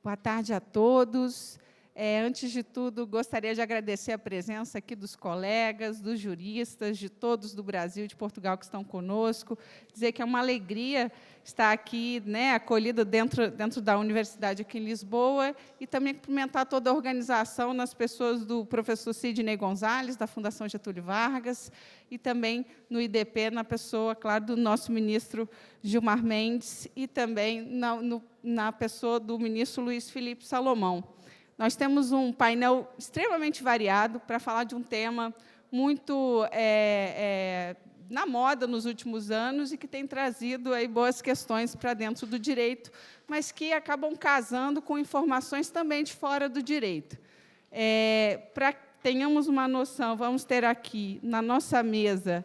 Boa tarde a todos. Antes de tudo, gostaria de agradecer a presença aqui dos colegas, dos juristas, de todos do Brasil e de Portugal que estão conosco. Dizer que é uma alegria estar aqui, acolhido dentro da universidade aqui em Lisboa, e também cumprimentar toda a organização, nas pessoas do professor Sidney Gonzalez, da Fundação Getúlio Vargas, e também no IDP, na pessoa, claro, do nosso ministro Gilmar Mendes, e também na pessoa do ministro Luiz Felipe Salomão. Nós temos um painel extremamente variado para falar de um tema muito na moda nos últimos anos e que tem trazido aí boas questões para dentro do direito, mas que acabam casando com informações também de fora do direito. Para que tenhamos uma noção, vamos ter aqui na nossa mesa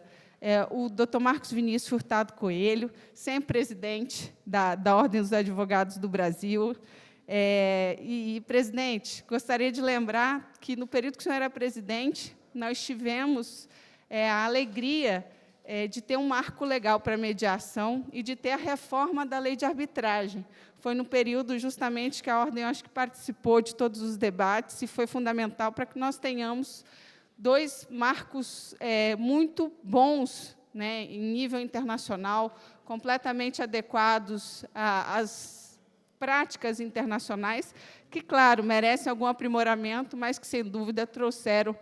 o Dr. Marcos Vinícius Furtado Coelho, sempre presidente da Ordem dos Advogados do Brasil. Presidente, gostaria de lembrar que, no período que o senhor era presidente, nós tivemos a alegria de ter um marco legal para a mediação e de ter a reforma da lei de arbitragem. Foi no período, justamente, que a Ordem, acho que participou de todos os debates e foi fundamental para que nós tenhamos dois marcos muito bons, em nível internacional, completamente adequados às práticas internacionais, que, claro, merecem algum aprimoramento, mas que, sem dúvida, trouxeram,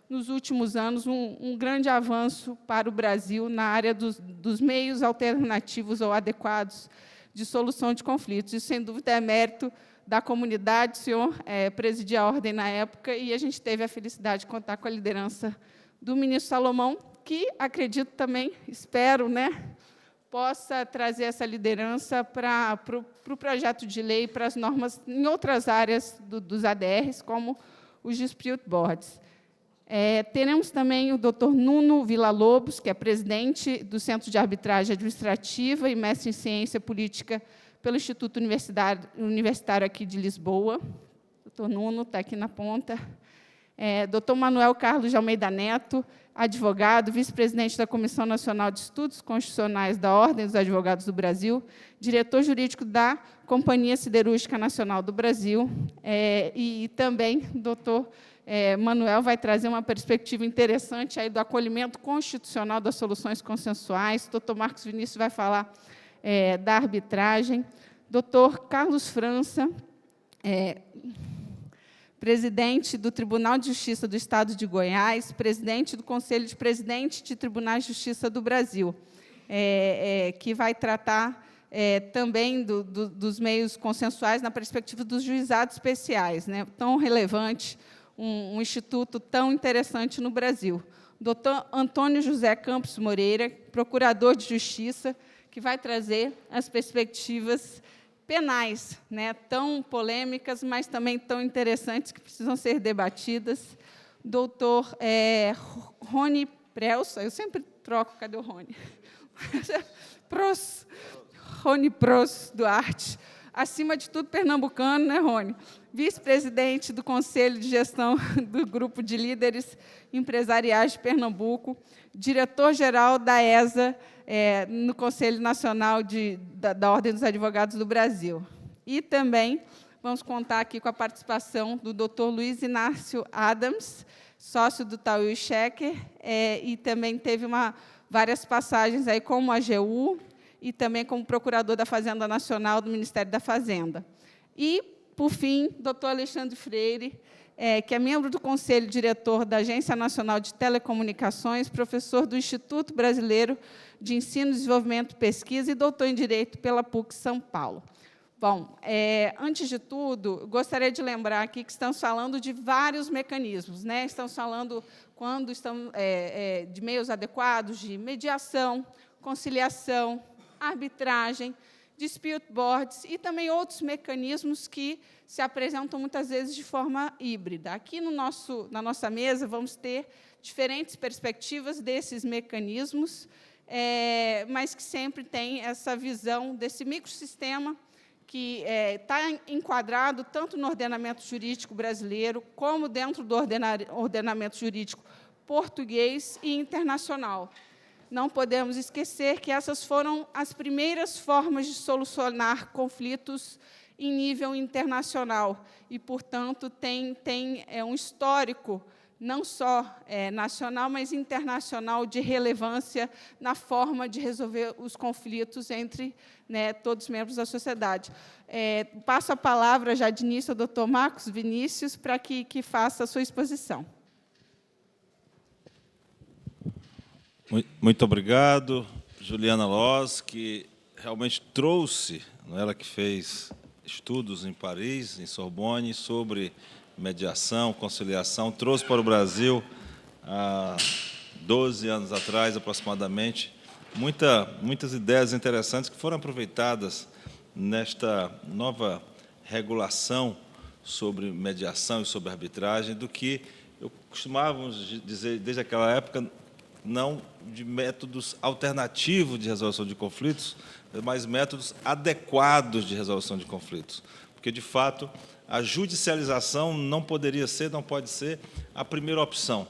nos últimos anos, um grande avanço para o Brasil na área dos meios alternativos ou adequados de solução de conflitos. Isso, sem dúvida, é mérito da comunidade. O senhor presidia a Ordem na época, e a gente teve a felicidade de contar com a liderança do ministro Salomão, que, acredito também, espero, possa trazer essa liderança para o projeto de lei, para as normas em outras áreas dos ADRs, como os dispute boards. Teremos também o Dr. Nuno Villa-Lobos, que é presidente do Centro de Arbitragem Administrativa e mestre em Ciência Política pelo Instituto Universitário aqui de Lisboa. Dr. Nuno está aqui na ponta. Dr. Manuel Carlos de Almeida Neto, advogado, vice-presidente da Comissão Nacional de Estudos Constitucionais da Ordem dos Advogados do Brasil, diretor jurídico da Companhia Siderúrgica Nacional do Brasil, e também doutor Manuel vai trazer uma perspectiva interessante aí do acolhimento constitucional das soluções consensuais. Doutor Marcos Vinícius vai falar da arbitragem. Doutor Carlos França, presidente do Tribunal de Justiça do Estado de Goiás, presidente do Conselho de Presidentes de Tribunais de Justiça do Brasil, que vai tratar também dos meios consensuais na perspectiva dos juizados especiais, tão relevante, um instituto tão interessante no Brasil. Dr. Antônio José Campos Moreira, procurador de Justiça, que vai trazer as perspectivas penais, tão polêmicas, mas também tão interessantes, que precisam ser debatidas. Doutor Rony Prelsa, eu sempre troco, cadê o Rony? Rony Pros Duarte, acima de tudo pernambucano, Rony? Vice-presidente do Conselho de Gestão do Grupo de Líderes Empresariais de Pernambuco, diretor-geral da ESA, no Conselho Nacional da Ordem dos Advogados do Brasil. E também vamos contar aqui com a participação do Dr. Luiz Inácio Adams, sócio do Tauil Schecker, e também teve várias passagens aí como AGU e também como procurador da Fazenda Nacional do Ministério da Fazenda. E, por fim, Dr. Alexandre Freire, que é membro do Conselho Diretor da Agência Nacional de Telecomunicações, professor do Instituto Brasileiro de Ensino, Desenvolvimento e Pesquisa e doutor em Direito pela PUC São Paulo. Bom, antes de tudo, gostaria de lembrar aqui que estamos falando de vários mecanismos. Estamos falando, quando estamos, de meios adequados, de mediação, conciliação, arbitragem, dispute boards e também outros mecanismos que se apresentam muitas vezes de forma híbrida. Aqui na nossa mesa vamos ter diferentes perspectivas desses mecanismos, mas que sempre tem essa visão desse microsistema que está enquadrado tanto no ordenamento jurídico brasileiro como dentro do ordenamento jurídico português e internacional. Não podemos esquecer que essas foram as primeiras formas de solucionar conflitos em nível internacional e, portanto, tem um histórico não só nacional, mas internacional, de relevância na forma de resolver os conflitos entre todos os membros da sociedade. Passo a palavra, já de início, ao doutor Marcos Vinícius, para que faça a sua exposição. Muito obrigado, Juliana Loz, que realmente trouxe, ela que fez estudos em Paris, em Sorbonne, sobre mediação, conciliação, trouxe para o Brasil, há 12 anos atrás, aproximadamente, muitas ideias interessantes que foram aproveitadas nesta nova regulação sobre mediação e sobre arbitragem, do que costumávamos dizer, desde aquela época, não de métodos alternativos de resolução de conflitos, mas métodos adequados de resolução de conflitos. Porque, de fato, a judicialização não pode ser a primeira opção.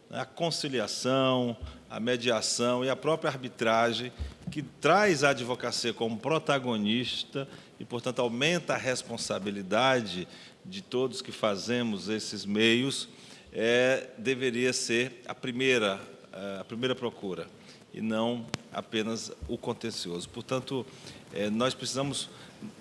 A conciliação, a mediação e a própria arbitragem, que traz a advocacia como protagonista e, portanto, aumenta a responsabilidade de todos que fazemos esses meios, deveria ser a primeira procura, e não apenas o contencioso. Portanto, nós precisamos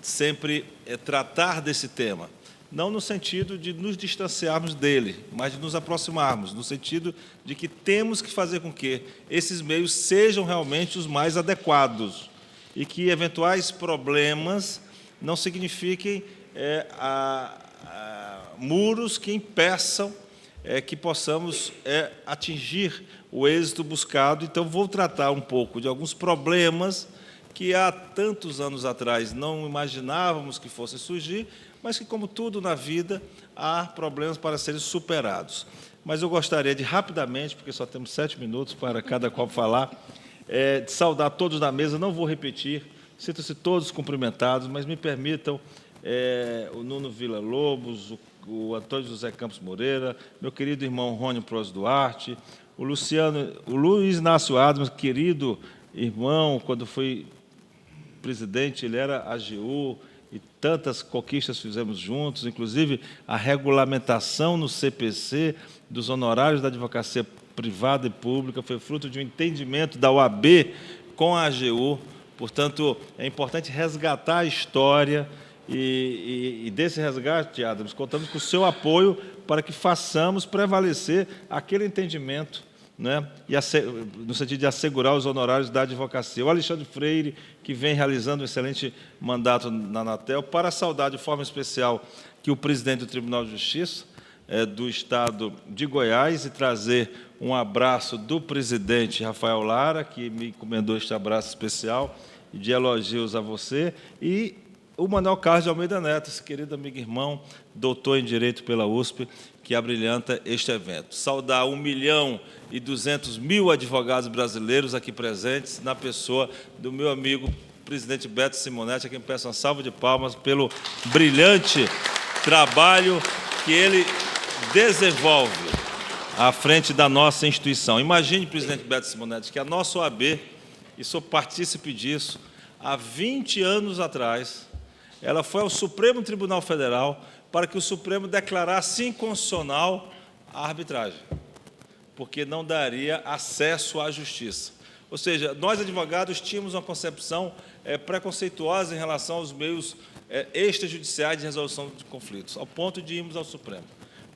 sempre tratar desse tema, não no sentido de nos distanciarmos dele, mas de nos aproximarmos, no sentido de que temos que fazer com que esses meios sejam realmente os mais adequados e que eventuais problemas não signifiquem muros que impeçam que possamos atingir o êxito buscado. Então, vou tratar um pouco de alguns problemas que há tantos anos atrás não imaginávamos que fossem surgir, mas que, como tudo na vida, há problemas para serem superados. Mas eu gostaria de, rapidamente, porque só temos 7 minutos para cada qual falar, de saudar todos na mesa. Não vou repetir, sinto-se todos cumprimentados, mas me permitam o Nuno Villa-Lobos, o Antônio José Campos Moreira, meu querido irmão Rônio Pros Duarte, o Luiz Inácio Adams, querido irmão, quando foi presidente, ele era AGU, e tantas conquistas fizemos juntos, inclusive a regulamentação no CPC dos honorários da advocacia privada e pública foi fruto de um entendimento da OAB com a AGU. Portanto, é importante resgatar a história, e desse resgate, Adams, contamos com o seu apoio para que façamos prevalecer aquele entendimento, e no sentido de assegurar os honorários da advocacia. O Alexandre Freire, que vem realizando um excelente mandato na Anatel, para saudar de forma especial que o presidente do Tribunal de Justiça do Estado de Goiás, e trazer um abraço do presidente Rafael Lara, que me encomendou este abraço especial e de elogios a você, e o Manuel Carlos de Almeida Neto, esse querido amigo e irmão, doutor em Direito pela USP, que abrilhanta este evento. Saudar 1.200.000 advogados brasileiros aqui presentes, na pessoa do meu amigo, presidente Beto Simonetti, a quem peço uma salva de palmas pelo brilhante trabalho que ele desenvolve à frente da nossa instituição. Imagine, presidente Beto Simonetti, que a nossa OAB, e sou partícipe disso, há 20 anos atrás, ela foi ao Supremo Tribunal Federal para que o Supremo declarasse inconstitucional a arbitragem, porque não daria acesso à justiça. Ou seja, nós, advogados, tínhamos uma concepção preconceituosa em relação aos meios extrajudiciais de resolução de conflitos, ao ponto de irmos ao Supremo,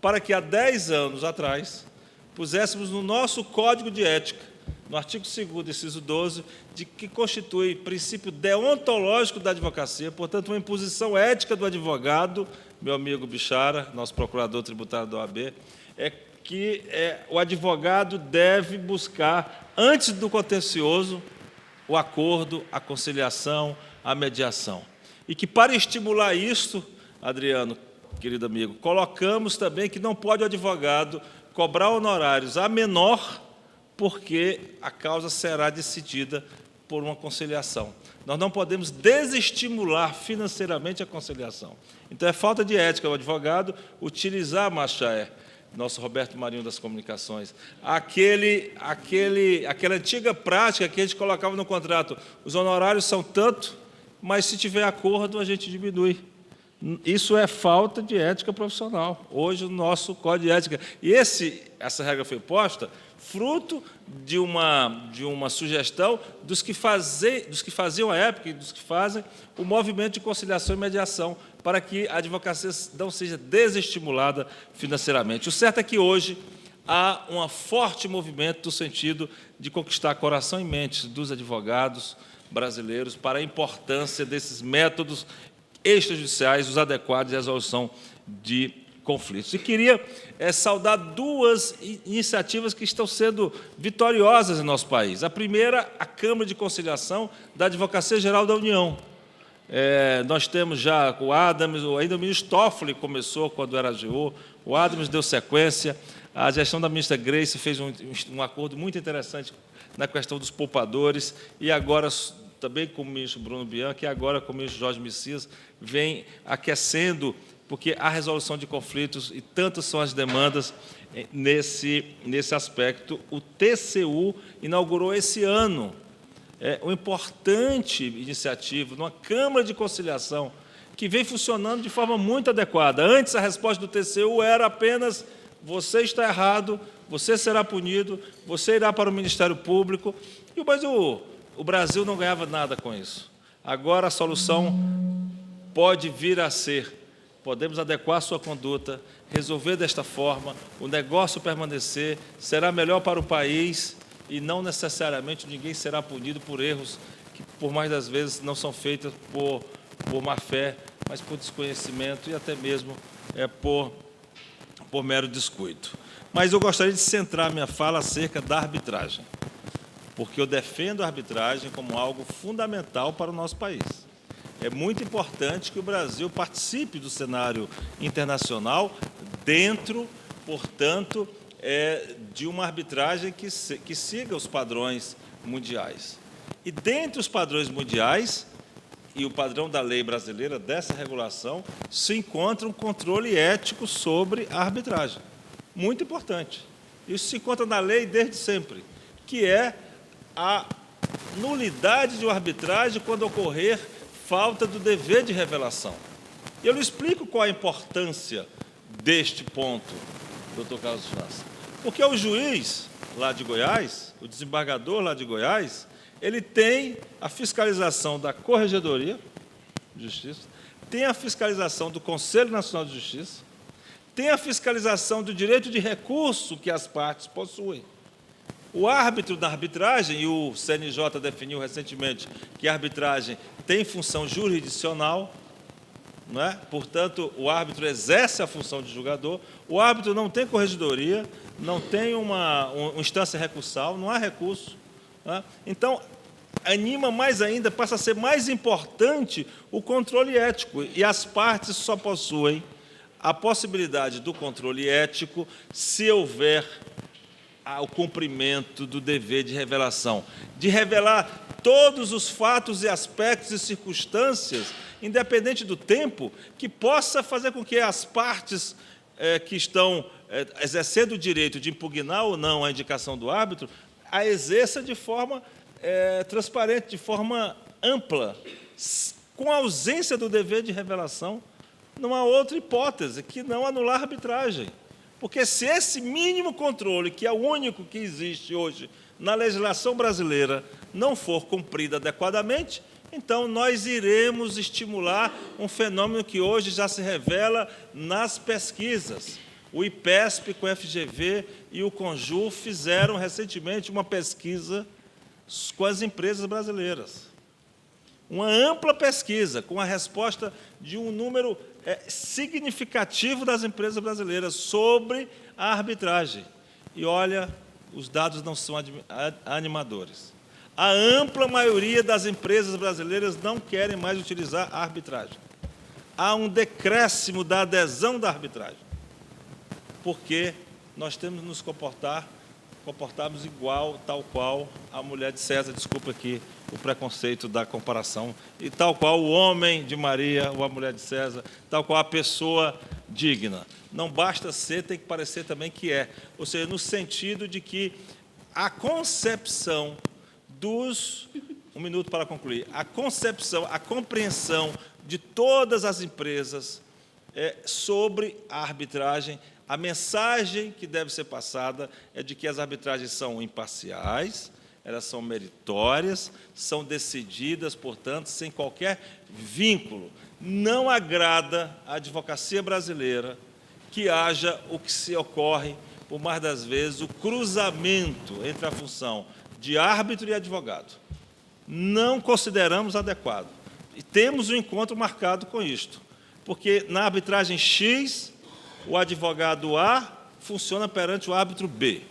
para que, há 10 anos atrás, puséssemos no nosso Código de Ética, no artigo 2º, inciso 12, de que constitui princípio deontológico da advocacia, portanto, uma imposição ética do advogado, meu amigo Bichara, nosso procurador tributário da OAB, que o advogado deve buscar, antes do contencioso, o acordo, a conciliação, a mediação. E que, para estimular isto, Adriano, querido amigo, colocamos também que não pode o advogado cobrar honorários a menor, porque a causa será decidida por uma conciliação. Nós não podemos desestimular financeiramente a conciliação. Então, é falta de ética o advogado utilizar, Machaé, nosso Roberto Marinho das Comunicações, aquela antiga prática que a gente colocava no contrato: os honorários são tanto, mas se tiver acordo, a gente diminui. Isso é falta de ética profissional. Hoje, o nosso Código de Ética... E essa regra foi posta fruto de uma sugestão dos que faziam à época e dos que fazem o movimento de conciliação e mediação, para que a advocacia não seja desestimulada financeiramente. O certo é que hoje há um forte movimento no sentido de conquistar coração e mente dos advogados brasileiros para a importância desses métodos extrajudiciais, os adequados de resolução de conflitos. E queria saudar duas iniciativas que estão sendo vitoriosas em nosso país. A primeira, a Câmara de Conciliação da Advocacia Geral da União. Nós temos já o Adams, ainda o ministro Toffoli começou quando era AGU, o Adams deu sequência, a gestão da ministra Grace fez um acordo muito interessante na questão dos poupadores, e agora, também com o ministro Bruno Bianchi, e agora com o ministro Jorge Messias, vem aquecendo, porque há resolução de conflitos e tantas são as demandas nesse aspecto. O TCU inaugurou esse ano uma importante iniciativa, numa Câmara de Conciliação, que vem funcionando de forma muito adequada. Antes, a resposta do TCU era apenas: você está errado, você será punido, você irá para o Ministério Público. Mas o Brasil não ganhava nada com isso. Agora, a solução pode vir a ser: podemos adequar a sua conduta, resolver desta forma, o negócio permanecer, será melhor para o país e não necessariamente ninguém será punido por erros que, por mais das vezes, não são feitos por má-fé, mas por desconhecimento e até mesmo por mero descuido. Mas eu gostaria de centrar minha fala acerca da arbitragem, porque eu defendo a arbitragem como algo fundamental para o nosso país. É muito importante que o Brasil participe do cenário internacional dentro, portanto, de uma arbitragem que siga os padrões mundiais. E, dentre os padrões mundiais e o padrão da lei brasileira, dessa regulação, se encontra um controle ético sobre a arbitragem. Muito importante. Isso se encontra na lei desde sempre, que é a nulidade de uma arbitragem quando ocorrer falta do dever de revelação. E eu lhe explico qual a importância deste ponto, doutor Carlos França. Porque o juiz lá de Goiás, o desembargador lá de Goiás, ele tem a fiscalização da Corregedoria de Justiça, tem a fiscalização do Conselho Nacional de Justiça, tem a fiscalização do direito de recurso que as partes possuem. O árbitro da arbitragem, e o CNJ definiu recentemente que a arbitragem tem função jurisdicional, não é? Portanto, o árbitro exerce a função de julgador, o árbitro não tem corregedoria, não tem uma instância recursal, não há recurso. Não é? Então, anima mais ainda, passa a ser mais importante o controle ético, e as partes só possuem a possibilidade do controle ético se houver o cumprimento do dever de revelação, de revelar todos os fatos e aspectos e circunstâncias, independente do tempo, que possa fazer com que as partes que estão exercendo o direito de impugnar ou não a indicação do árbitro, a exerça de forma transparente, de forma ampla, com a ausência do dever de revelação. Não há outra hipótese que não anular a arbitragem. Porque se esse mínimo controle, que é o único que existe hoje na legislação brasileira, não for cumprido adequadamente, então nós iremos estimular um fenômeno que hoje já se revela nas pesquisas. O IPESP com o FGV e o Conjur fizeram recentemente uma pesquisa com as empresas brasileiras. Uma ampla pesquisa, com a resposta de um número significativo das empresas brasileiras sobre a arbitragem. E, olha, os dados não são animadores. A ampla maioria das empresas brasileiras não querem mais utilizar a arbitragem. Há um decréscimo da adesão da arbitragem, porque nós temos que nos comportarmos igual, tal qual a mulher de César, desculpa aqui o preconceito da comparação, e tal qual o homem de Maria, ou a mulher de César, tal qual a pessoa digna. Não basta ser, tem que parecer também que é. Ou seja, no sentido de que a concepção dos... Um minuto para concluir. A concepção, a compreensão de todas as empresas sobre a arbitragem. A mensagem que deve ser passada é de que as arbitragens são imparciais, elas são meritórias, são decididas, portanto, sem qualquer vínculo. Não agrada à advocacia brasileira que haja o que se ocorre, por mais das vezes, o cruzamento entre a função de árbitro e advogado. Não consideramos adequado. E temos um encontro marcado com isto, porque na arbitragem X, o advogado A funciona perante o árbitro B.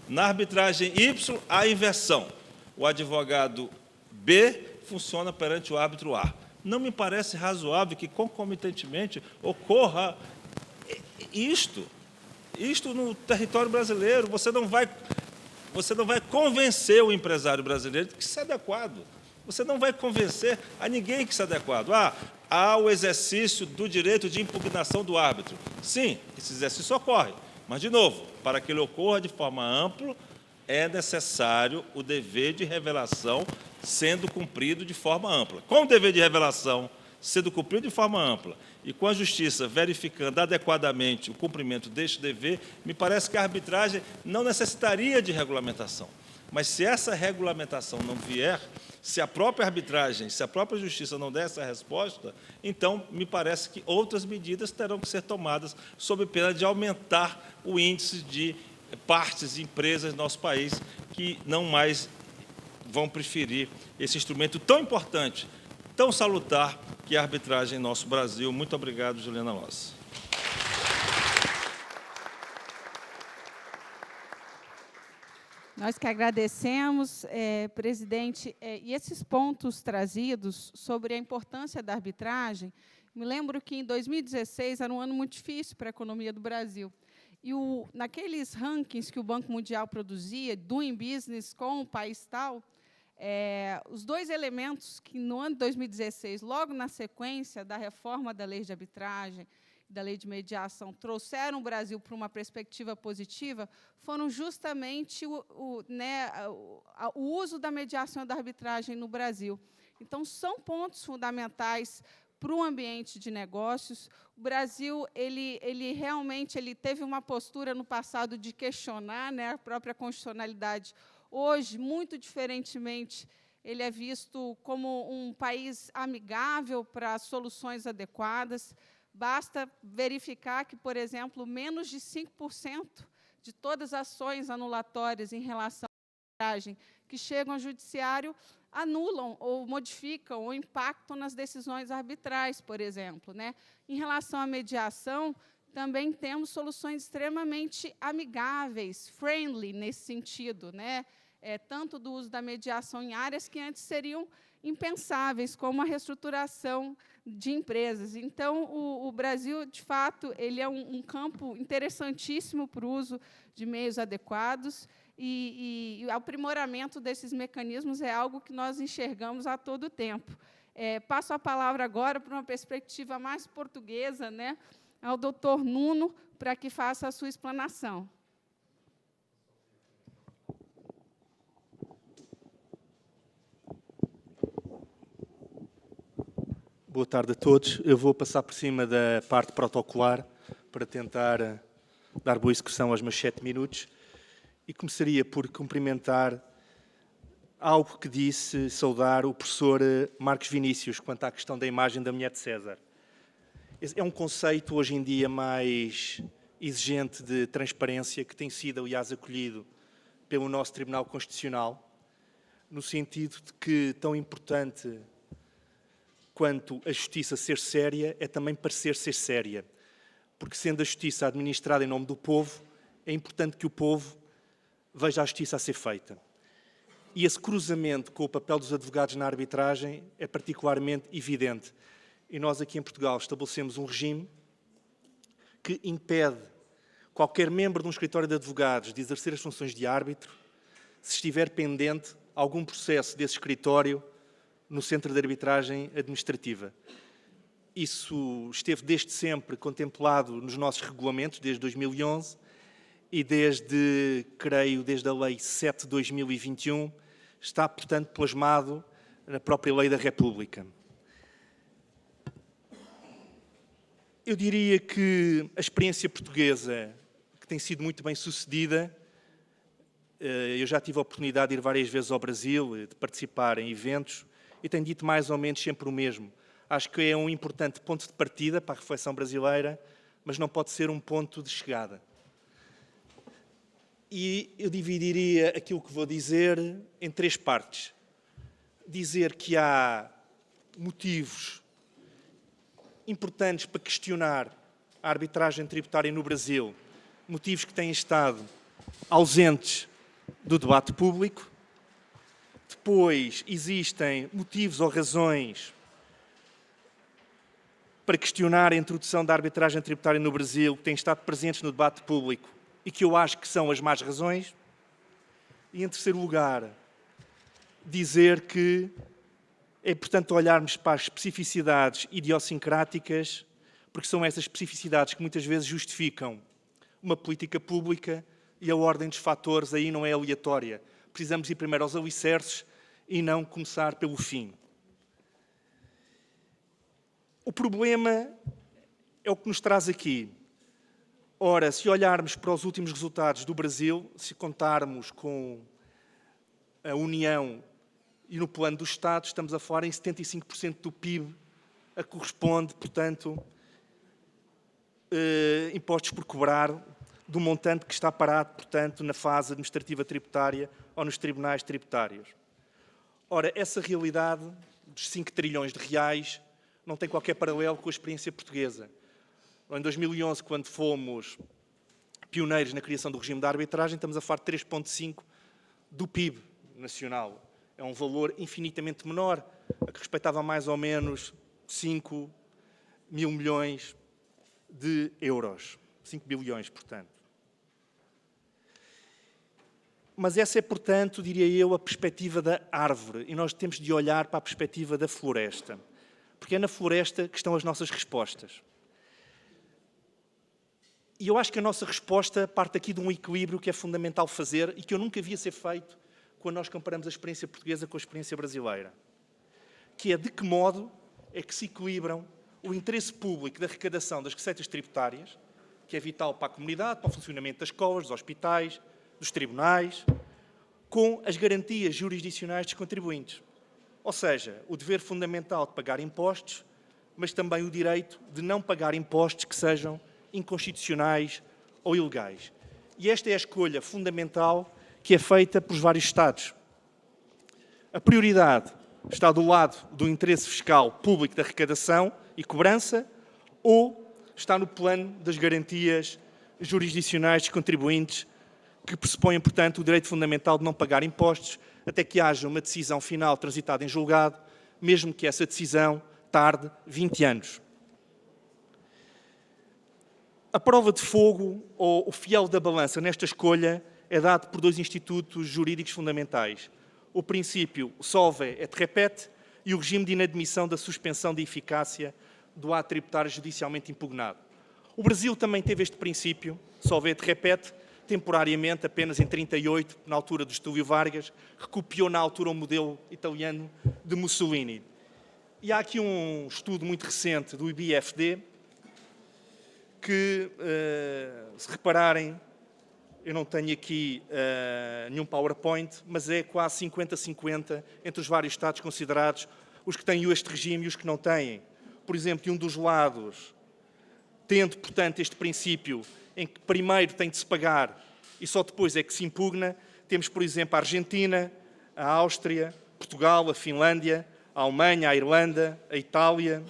Na arbitragem Y, a inversão. O advogado B funciona perante o árbitro A. Não me parece razoável que, concomitantemente, ocorra isto no território brasileiro. Você não vai convencer o empresário brasileiro de que isso é adequado. Você não vai convencer a ninguém que isso é adequado. Há o exercício do direito de impugnação do árbitro. Sim, esse exercício ocorre. Mas, de novo, para que ele ocorra de forma ampla, é necessário o dever de revelação sendo cumprido de forma ampla. Com o dever de revelação sendo cumprido de forma ampla e com a Justiça verificando adequadamente o cumprimento deste dever, me parece que a arbitragem não necessitaria de regulamentação. Mas, se essa regulamentação não vier, se a própria arbitragem, se a própria Justiça não der essa resposta, então me parece que outras medidas terão que ser tomadas sob pena de aumentar o índice de partes e empresas do nosso país que não mais vão preferir esse instrumento tão importante, tão salutar, que é a arbitragem em nosso Brasil. Muito obrigado, Juliana Lossi. Nós que agradecemos, presidente, e esses pontos trazidos sobre a importância da arbitragem, me lembro que em 2016 era um ano muito difícil para a economia do Brasil. E naqueles rankings que o Banco Mundial produzia, Doing Business com o país tal, os dois elementos que, no ano de 2016, logo na sequência da reforma da lei de arbitragem, da lei de mediação, trouxeram o Brasil para uma perspectiva positiva, foram justamente o uso da mediação e da arbitragem no Brasil. Então, são pontos fundamentais para o ambiente de negócios. O Brasil ele realmente teve uma postura no passado de questionar, a própria constitucionalidade. Hoje, muito diferentemente, ele é visto como um país amigável para soluções adequadas. Basta verificar que, por exemplo, menos de 5% de todas as ações anulatórias em relação à arbitragem que chegam ao judiciário anulam ou modificam ou impactam nas decisões arbitrais, por exemplo. Em relação à mediação, também temos soluções extremamente amigáveis, friendly, nesse sentido, tanto do uso da mediação em áreas que antes seriam impensáveis, como a reestruturação de empresas. Então, o Brasil, de fato, ele é um campo interessantíssimo para o uso de meios adequados, e o aprimoramento desses mecanismos é algo que nós enxergamos a todo tempo. Passo a palavra agora para uma perspectiva mais portuguesa, ao doutor Nuno, para que faça a sua explanação. Boa tarde a todos. Eu vou passar por cima da parte protocolar para tentar dar boa execução aos meus 7 minutos e começaria por cumprimentar algo que disse, saudar o professor Marcos Vinícius quanto à questão da imagem da mulher de César. É um conceito hoje em dia mais exigente de transparência que tem sido, aliás, acolhido pelo nosso Tribunal Constitucional, no sentido de que tão importante quanto a justiça ser séria, é também parecer ser séria. Porque, sendo a justiça administrada em nome do povo, é importante que o povo veja a justiça a ser feita. E esse cruzamento com o papel dos advogados na arbitragem é particularmente evidente. E nós, aqui em Portugal, estabelecemos um regime que impede qualquer membro de um escritório de advogados de exercer as funções de árbitro se estiver pendente algum processo desse escritório no Centro de Arbitragem Administrativa. Isso esteve desde sempre contemplado nos nossos regulamentos, desde 2011, e desde a Lei 7 de 2021, está, portanto, plasmado na própria Lei da República. Eu diria que a experiência portuguesa, que tem sido muito bem sucedida, eu já tive a oportunidade de ir várias vezes ao Brasil, de participar em eventos, e tenho dito mais ou menos sempre o mesmo. Acho que é um importante ponto de partida para a reflexão brasileira, mas não pode ser um ponto de chegada. E eu dividiria aquilo que vou dizer em 3 partes. Dizer que há motivos importantes para questionar a arbitragem tributária no Brasil, motivos que têm estado ausentes do debate público. Depois existem motivos ou razões para questionar a introdução da arbitragem tributária no Brasil, que têm estado presentes no debate público e que eu acho que são as más razões. E, em terceiro lugar, dizer que é importante olharmos para as especificidades idiosincráticas, porque são essas especificidades que muitas vezes justificam uma política pública e a ordem dos fatores aí não é aleatória. Precisamos ir primeiro aos alicerces e não começar pelo fim. O problema é o que nos traz aqui. Ora, se olharmos para os últimos resultados do Brasil, se contarmos com a União e no plano do Estado, estamos a falar em 75% do PIB, a que corresponde, portanto, impostos por cobrar, do montante que está parado, portanto, na fase administrativa tributária ou nos tribunais tributários. Ora, essa realidade dos 5 trilhões de reais não tem qualquer paralelo com a experiência portuguesa. Em 2011, quando fomos pioneiros na criação do regime da arbitragem, estamos a falar de 3,5% do PIB nacional. É um valor infinitamente menor, a que respeitava mais ou menos 5 mil milhões de euros. 5 bilhões, portanto. Mas essa é, portanto, diria eu, a perspectiva da árvore. E nós temos de olhar para a perspectiva da floresta. Porque é na floresta que estão as nossas respostas. E eu acho que a nossa resposta parte aqui de um equilíbrio que é fundamental fazer e que eu nunca via ser feito quando nós comparamos a experiência portuguesa com a experiência brasileira. Que é de que modo é que se equilibram o interesse público da arrecadação das receitas tributárias, que é vital para a comunidade, para o funcionamento das escolas, dos hospitais, dos tribunais, com as garantias jurisdicionais dos contribuintes. Ou seja, o dever fundamental de pagar impostos, mas também o direito de não pagar impostos que sejam inconstitucionais ou ilegais. E esta é a escolha fundamental que é feita pelos vários Estados. A prioridade está do lado do interesse fiscal público da arrecadação e cobrança ou está no plano das garantias jurisdicionais dos contribuintes que pressupõem, portanto, o direito fundamental de não pagar impostos até que haja uma decisão final transitada em julgado, mesmo que essa decisão tarde 20 anos. A prova de fogo, ou o fiel da balança nesta escolha, é dado por 2 institutos jurídicos fundamentais. O princípio solve et repete e o regime de inadmissão da suspensão de eficácia do ato tributário judicialmente impugnado. O Brasil também teve este princípio, solve et repete, temporariamente, apenas em 1938, na altura do Getúlio Vargas, que copiou na altura o modelo italiano de Mussolini. E há aqui um estudo muito recente do IBFD que, se repararem, eu não tenho aqui nenhum PowerPoint, mas é quase 50-50 entre os vários Estados considerados, os que têm este regime e os que não têm. Por exemplo, de um dos lados, tendo, portanto, este princípio em que primeiro tem de se pagar e só depois é que se impugna, temos, por exemplo, a Argentina, a Áustria, Portugal, a Finlândia, a Alemanha, a Irlanda, a Itália,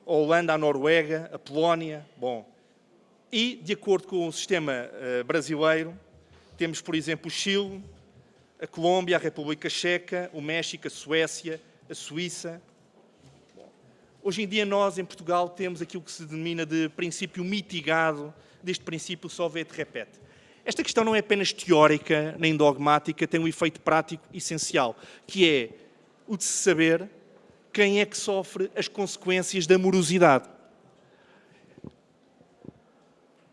a Holanda, a Noruega, a Polónia. Bom, e, de acordo com o sistema brasileiro, temos, por exemplo, o Chile, a Colômbia, a República Checa, o México, a Suécia, a Suíça. Bom, hoje em dia, nós, em Portugal, temos aquilo que se denomina de princípio mitigado, deste princípio solve et repete. Esta questão não é apenas teórica nem dogmática, tem um efeito prático essencial, que é o de se saber quem é que sofre as consequências da morosidade.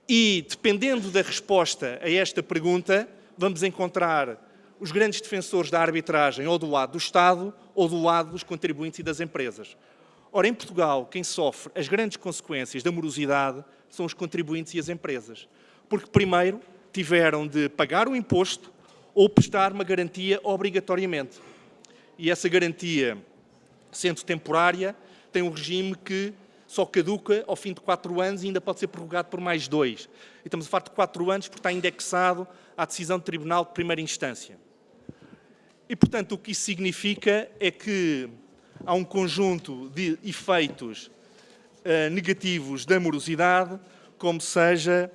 E, dependendo da resposta a esta pergunta, vamos encontrar os grandes defensores da arbitragem ou do lado do Estado ou do lado dos contribuintes e das empresas. Ora, em Portugal, quem sofre as grandes consequências da morosidade são os contribuintes e as empresas, porque primeiro tiveram de pagar o imposto ou prestar uma garantia obrigatoriamente. E essa garantia, sendo temporária, tem um regime que só caduca ao fim de 4 anos e ainda pode ser prorrogado por mais 2. E estamos a falar de 4 anos porque está indexado à decisão do Tribunal de Primeira Instância. E, portanto, o que isso significa é que há um conjunto de efeitos negativos da morosidade, como seja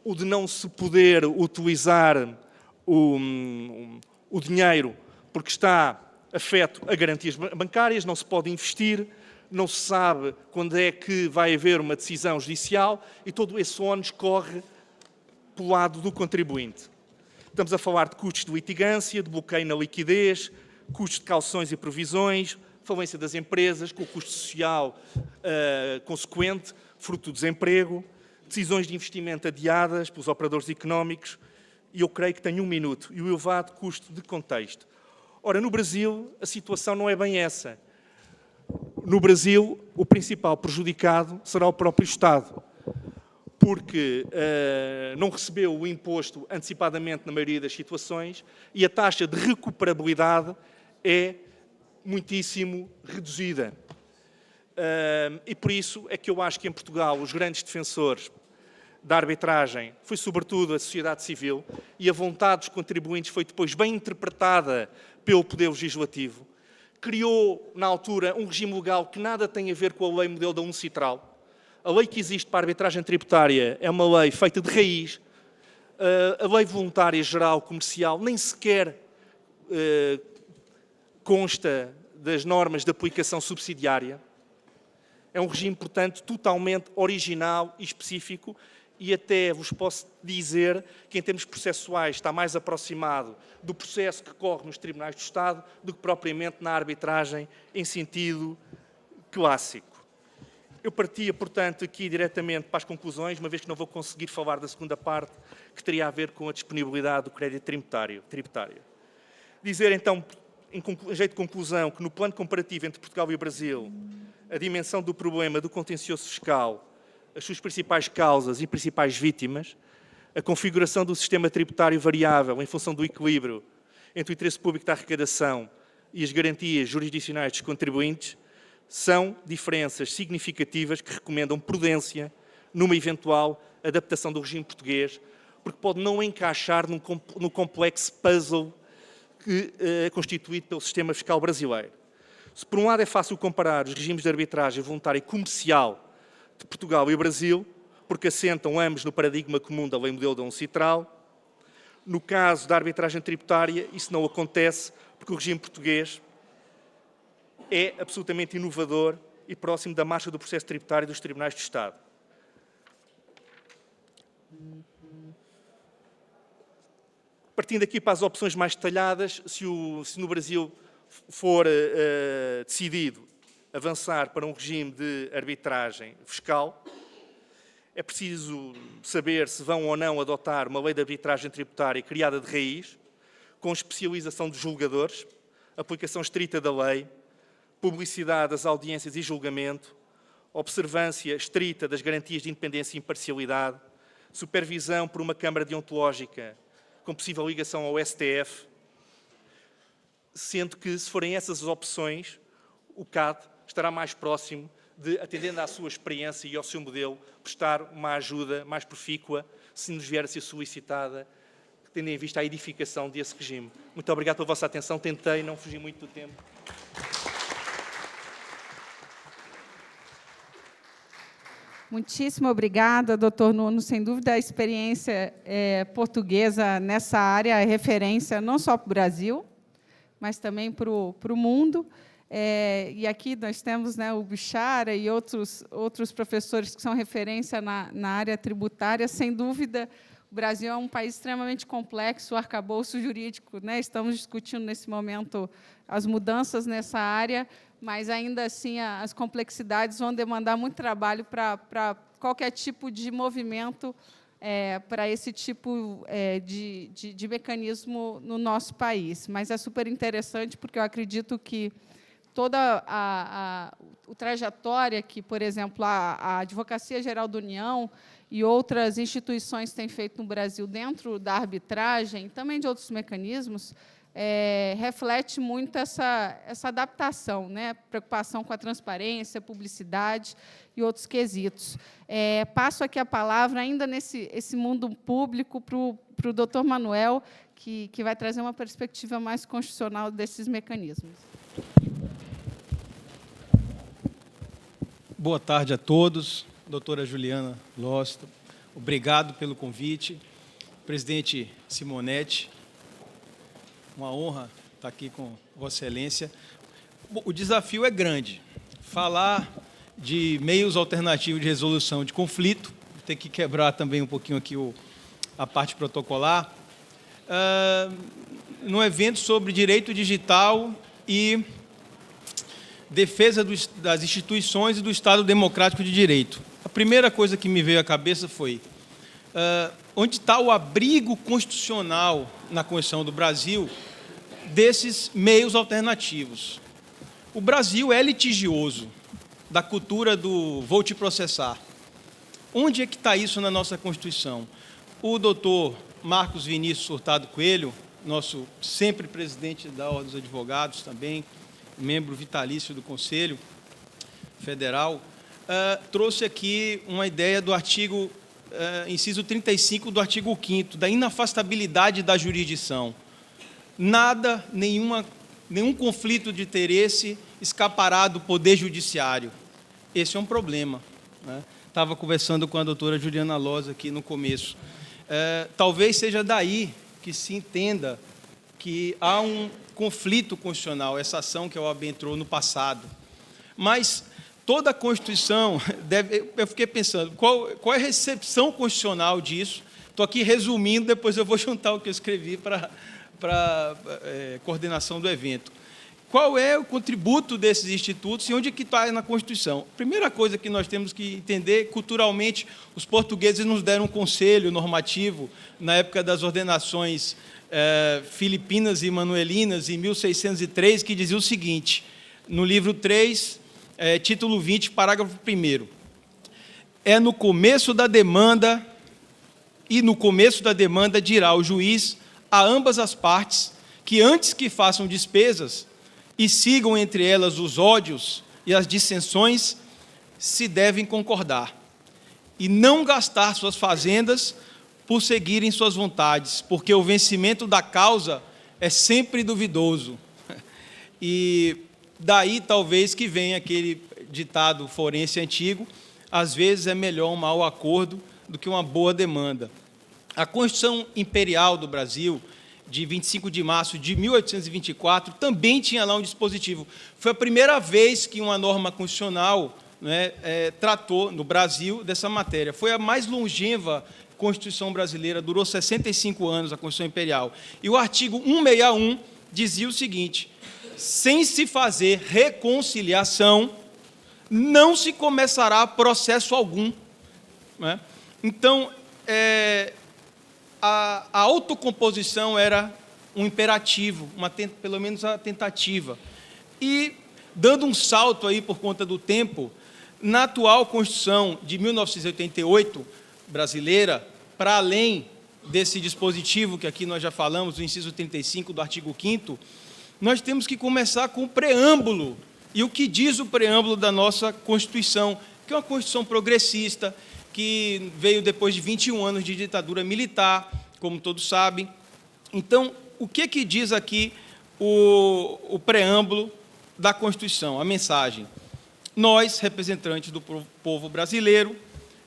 o de não se poder utilizar o dinheiro porque está afeto a garantias bancárias, não se pode investir, não se sabe quando é que vai haver uma decisão judicial e todo esse ónus corre pelo lado do contribuinte. Estamos a falar de custos de litigância, de bloqueio na liquidez, custos de calções e provisões, falência das empresas, com o custo social consequente, fruto do desemprego, decisões de investimento adiadas pelos operadores económicos, e eu creio que tenho 1 minuto, e o elevado custo de contexto. Ora, no Brasil, a situação não é bem essa. No Brasil, o principal prejudicado será o próprio Estado, porque não recebeu o imposto antecipadamente na maioria das situações e a taxa de recuperabilidade é muitíssimo reduzida. E por isso é que eu acho que em Portugal os grandes defensores da arbitragem foi sobretudo a sociedade civil e a vontade dos contribuintes foi depois bem interpretada pelo Poder Legislativo. Criou, na altura, um regime legal que nada tem a ver com a lei modelo da UNCITRAL. A lei que existe para a arbitragem tributária é uma lei feita de raiz. A lei voluntária geral comercial nem sequer consta das normas de aplicação subsidiária. É um regime, portanto, totalmente original e específico e até vos posso dizer que, em termos processuais, está mais aproximado do processo que corre nos tribunais do Estado do que propriamente na arbitragem em sentido clássico. Eu partia, portanto, aqui diretamente para as conclusões, uma vez que não vou conseguir falar da segunda parte, que teria a ver com a disponibilidade do crédito tributário. Dizer, então, em jeito de conclusão, que no plano comparativo entre Portugal e o Brasil, a dimensão do problema do contencioso fiscal, as suas principais causas e principais vítimas, a configuração do sistema tributário variável em função do equilíbrio entre o interesse público da arrecadação e as garantias jurisdicionais dos contribuintes, são diferenças significativas que recomendam prudência numa eventual adaptação do regime português, porque pode não encaixar no complexo puzzle que é constituído pelo sistema fiscal brasileiro. Se por um lado é fácil comparar os regimes de arbitragem voluntária e comercial de Portugal e o Brasil, porque assentam ambos no paradigma comum da lei modelo da UNCITRAL, no caso da arbitragem tributária isso não acontece porque o regime português é absolutamente inovador e próximo da marcha do processo tributário dos tribunais de Estado. Partindo aqui para as opções mais detalhadas, se no Brasil for decidido avançar para um regime de arbitragem fiscal, é preciso saber se vão ou não adotar uma lei de arbitragem tributária criada de raiz, com especialização dos julgadores, aplicação estrita da lei, publicidade das audiências e julgamento, observância estrita das garantias de independência e imparcialidade, supervisão por uma Câmara deontológica com possível ligação ao STF, sendo que, se forem essas as opções, o CAD estará mais próximo de, atendendo à sua experiência e ao seu modelo, prestar uma ajuda mais profícua, se nos vier a ser solicitada, tendo em vista a edificação desse regime. Muito obrigado pela vossa atenção. Tentei não fugir muito do tempo. Muitíssimo obrigada, doutor Nuno. Sem dúvida, a experiência portuguesa nessa área é referência não só para o Brasil, mas também para o mundo. E aqui nós temos, né, o Bichara e outros professores que são referência na área tributária. Sem dúvida, o Brasil é um país extremamente complexo, o arcabouço jurídico, né? Estamos discutindo, nesse momento, as mudanças nessa área, mas, ainda assim, as complexidades vão demandar muito trabalho para qualquer tipo de movimento para esse tipo de mecanismo no nosso país. Mas é super interessante, porque eu acredito que todo trajetória que, por exemplo, a Advocacia Geral da União e outras instituições têm feito no Brasil dentro da arbitragem, também de outros mecanismos, reflete muito essa adaptação, né? Preocupação com a transparência, publicidade e outros quesitos. Passo aqui a palavra, ainda nesse mundo público, para o doutor Manuel, que vai trazer uma perspectiva mais constitucional desses mecanismos. Boa tarde a todos. Doutora Juliana Losto, obrigado pelo convite. Presidente Simonetti, uma honra estar aqui com Vossa Excelência. O desafio é grande. Falar de meios alternativos de resolução de conflito, tem que quebrar também um pouquinho aqui a parte protocolar, num evento sobre direito digital e defesa das instituições e do Estado democrático de direito. A primeira coisa que me veio à cabeça foi onde está o abrigo constitucional na Constituição do Brasil desses meios alternativos. O Brasil é litigioso, da cultura do vou te processar. Onde é que está isso na nossa Constituição? O doutor Marcos Vinícius Hurtado Coelho, nosso sempre presidente da Ordem dos Advogados, também membro vitalício do Conselho Federal, trouxe aqui uma ideia do artigo, inciso 35 do artigo 5º, da inafastabilidade da jurisdição. Nada, nenhum conflito de interesse escapará do Poder Judiciário. Esse é um problema, né? Estava conversando com a doutora Juliana Loza aqui no começo. Talvez seja daí que se entenda que há um conflito constitucional, essa ação que a OAB entrou no passado. Mas toda a Constituição, eu fiquei pensando, qual é a recepção constitucional disso? Estou aqui resumindo, depois eu vou juntar o que eu escrevi para coordenação do evento. Qual é o contributo desses institutos e onde é que está na Constituição? A primeira coisa que nós temos que entender, culturalmente, os portugueses nos deram um conselho normativo na época das ordenações filipinas e manuelinas, em 1603, que dizia o seguinte, no livro 3, título 20, parágrafo 1º. É no começo da demanda, e no começo da demanda dirá o juiz a ambas as partes que antes que façam despesas e sigam entre elas os ódios e as dissensões, se devem concordar e não gastar suas fazendas por seguirem suas vontades, porque o vencimento da causa é sempre duvidoso. E daí talvez que venha aquele ditado forense antigo, às vezes é melhor um mau acordo do que uma boa demanda. A Constituição Imperial do Brasil, de 25 de março de 1824, também tinha lá um dispositivo. Foi a primeira vez que uma norma constitucional, né, tratou no Brasil dessa matéria. Foi a mais longeva Constituição brasileira, durou 65 anos, a Constituição Imperial. E o artigo 161 dizia o seguinte, sem se fazer reconciliação, não se começará processo algum. Né? Então, a autocomposição era um imperativo, pelo menos a tentativa. E, dando um salto aí por conta do tempo, na atual Constituição de 1988, brasileira, para além desse dispositivo que aqui nós já falamos, o inciso 35 do artigo 5º, nós temos que começar com o preâmbulo. E o que diz o preâmbulo da nossa Constituição, que é uma Constituição progressista, que veio depois de 21 anos de ditadura militar, como todos sabem. Então, o que diz aqui o preâmbulo da Constituição, a mensagem? Nós, representantes do povo brasileiro,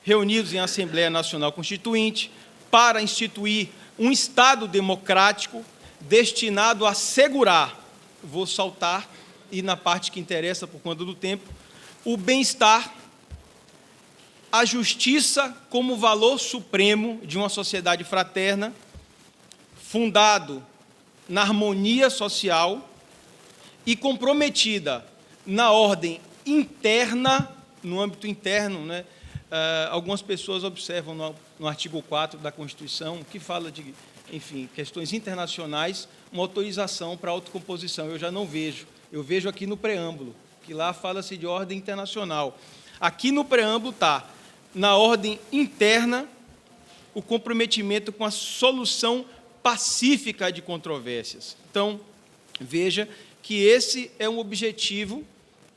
reunidos em Assembleia Nacional Constituinte, para instituir um Estado democrático destinado a assegurar, vou saltar, e na parte que interessa por conta do tempo, o bem-estar, a justiça como valor supremo de uma sociedade fraterna, fundado na harmonia social e comprometida na ordem interna, no âmbito interno, né? Algumas pessoas observam no artigo 4 da Constituição, que fala de, enfim, questões internacionais, uma autorização para a autocomposição. Eu já não vejo. Eu vejo aqui no preâmbulo, que lá fala-se de ordem internacional. Aqui no preâmbulo está, na ordem interna, o comprometimento com a solução pacífica de controvérsias. Então, veja que esse é um objetivo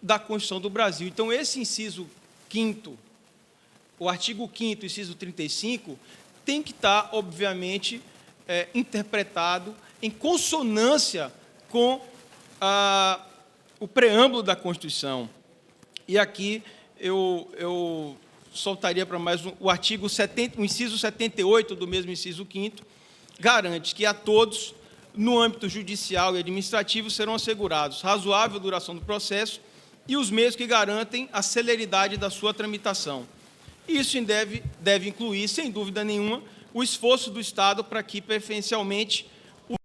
da Constituição do Brasil. Então, esse inciso 5º, o artigo 5º, inciso 35, tem que estar, obviamente, interpretado em consonância com o preâmbulo da Constituição. E aqui eu soltaria para mais o artigo 70, o inciso 78 do mesmo inciso 5º, garante que a todos, no âmbito judicial e administrativo, serão assegurados razoável duração do processo e os meios que garantem a celeridade da sua tramitação. Isso deve incluir, sem dúvida nenhuma, o esforço do Estado para que, preferencialmente, os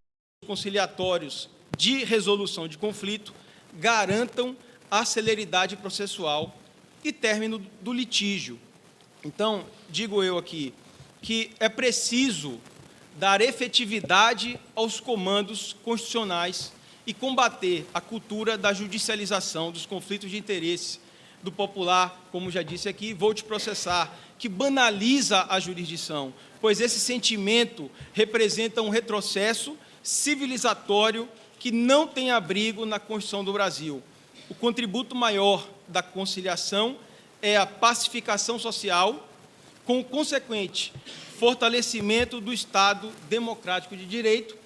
conciliatórios de resolução de conflito garantam a celeridade processual e término do litígio. Então, digo eu aqui, que é preciso dar efetividade aos comandos constitucionais e combater a cultura da judicialização dos conflitos de interesse do popular, como já disse aqui, vou te processar, que banaliza a jurisdição, pois esse sentimento representa um retrocesso civilizatório que não tem abrigo na Constituição do Brasil. O contributo maior da conciliação é a pacificação social, com o consequente fortalecimento do Estado democrático de direito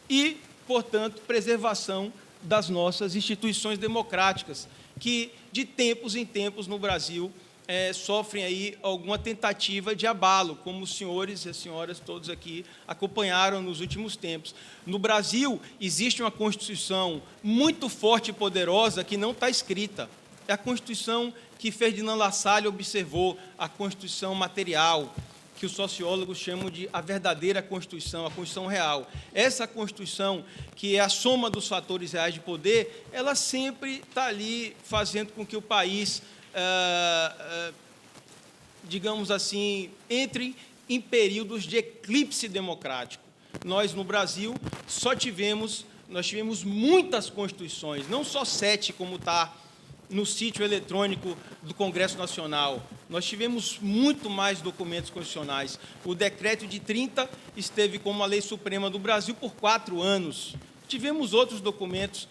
e, portanto, preservação das nossas instituições democráticas, que, de tempos em tempos, no Brasil, sofrem aí alguma tentativa de abalo, como os senhores e as senhoras todos aqui acompanharam nos últimos tempos. No Brasil, existe uma Constituição muito forte e poderosa que não está escrita. É a Constituição que Ferdinand Lassalle observou, a Constituição material, que os sociólogos chamam de a verdadeira Constituição, a Constituição real. Essa Constituição, que é a soma dos fatores reais de poder, ela sempre está ali fazendo com que o país, digamos assim, entre em períodos de eclipse democrático. Nós, no Brasil, nós tivemos muitas constituições, não só 7, como está no sítio eletrônico do Congresso Nacional. Nós tivemos muito mais documentos constitucionais. O decreto de 30 esteve como a lei suprema do Brasil por 4 anos. Tivemos outros documentos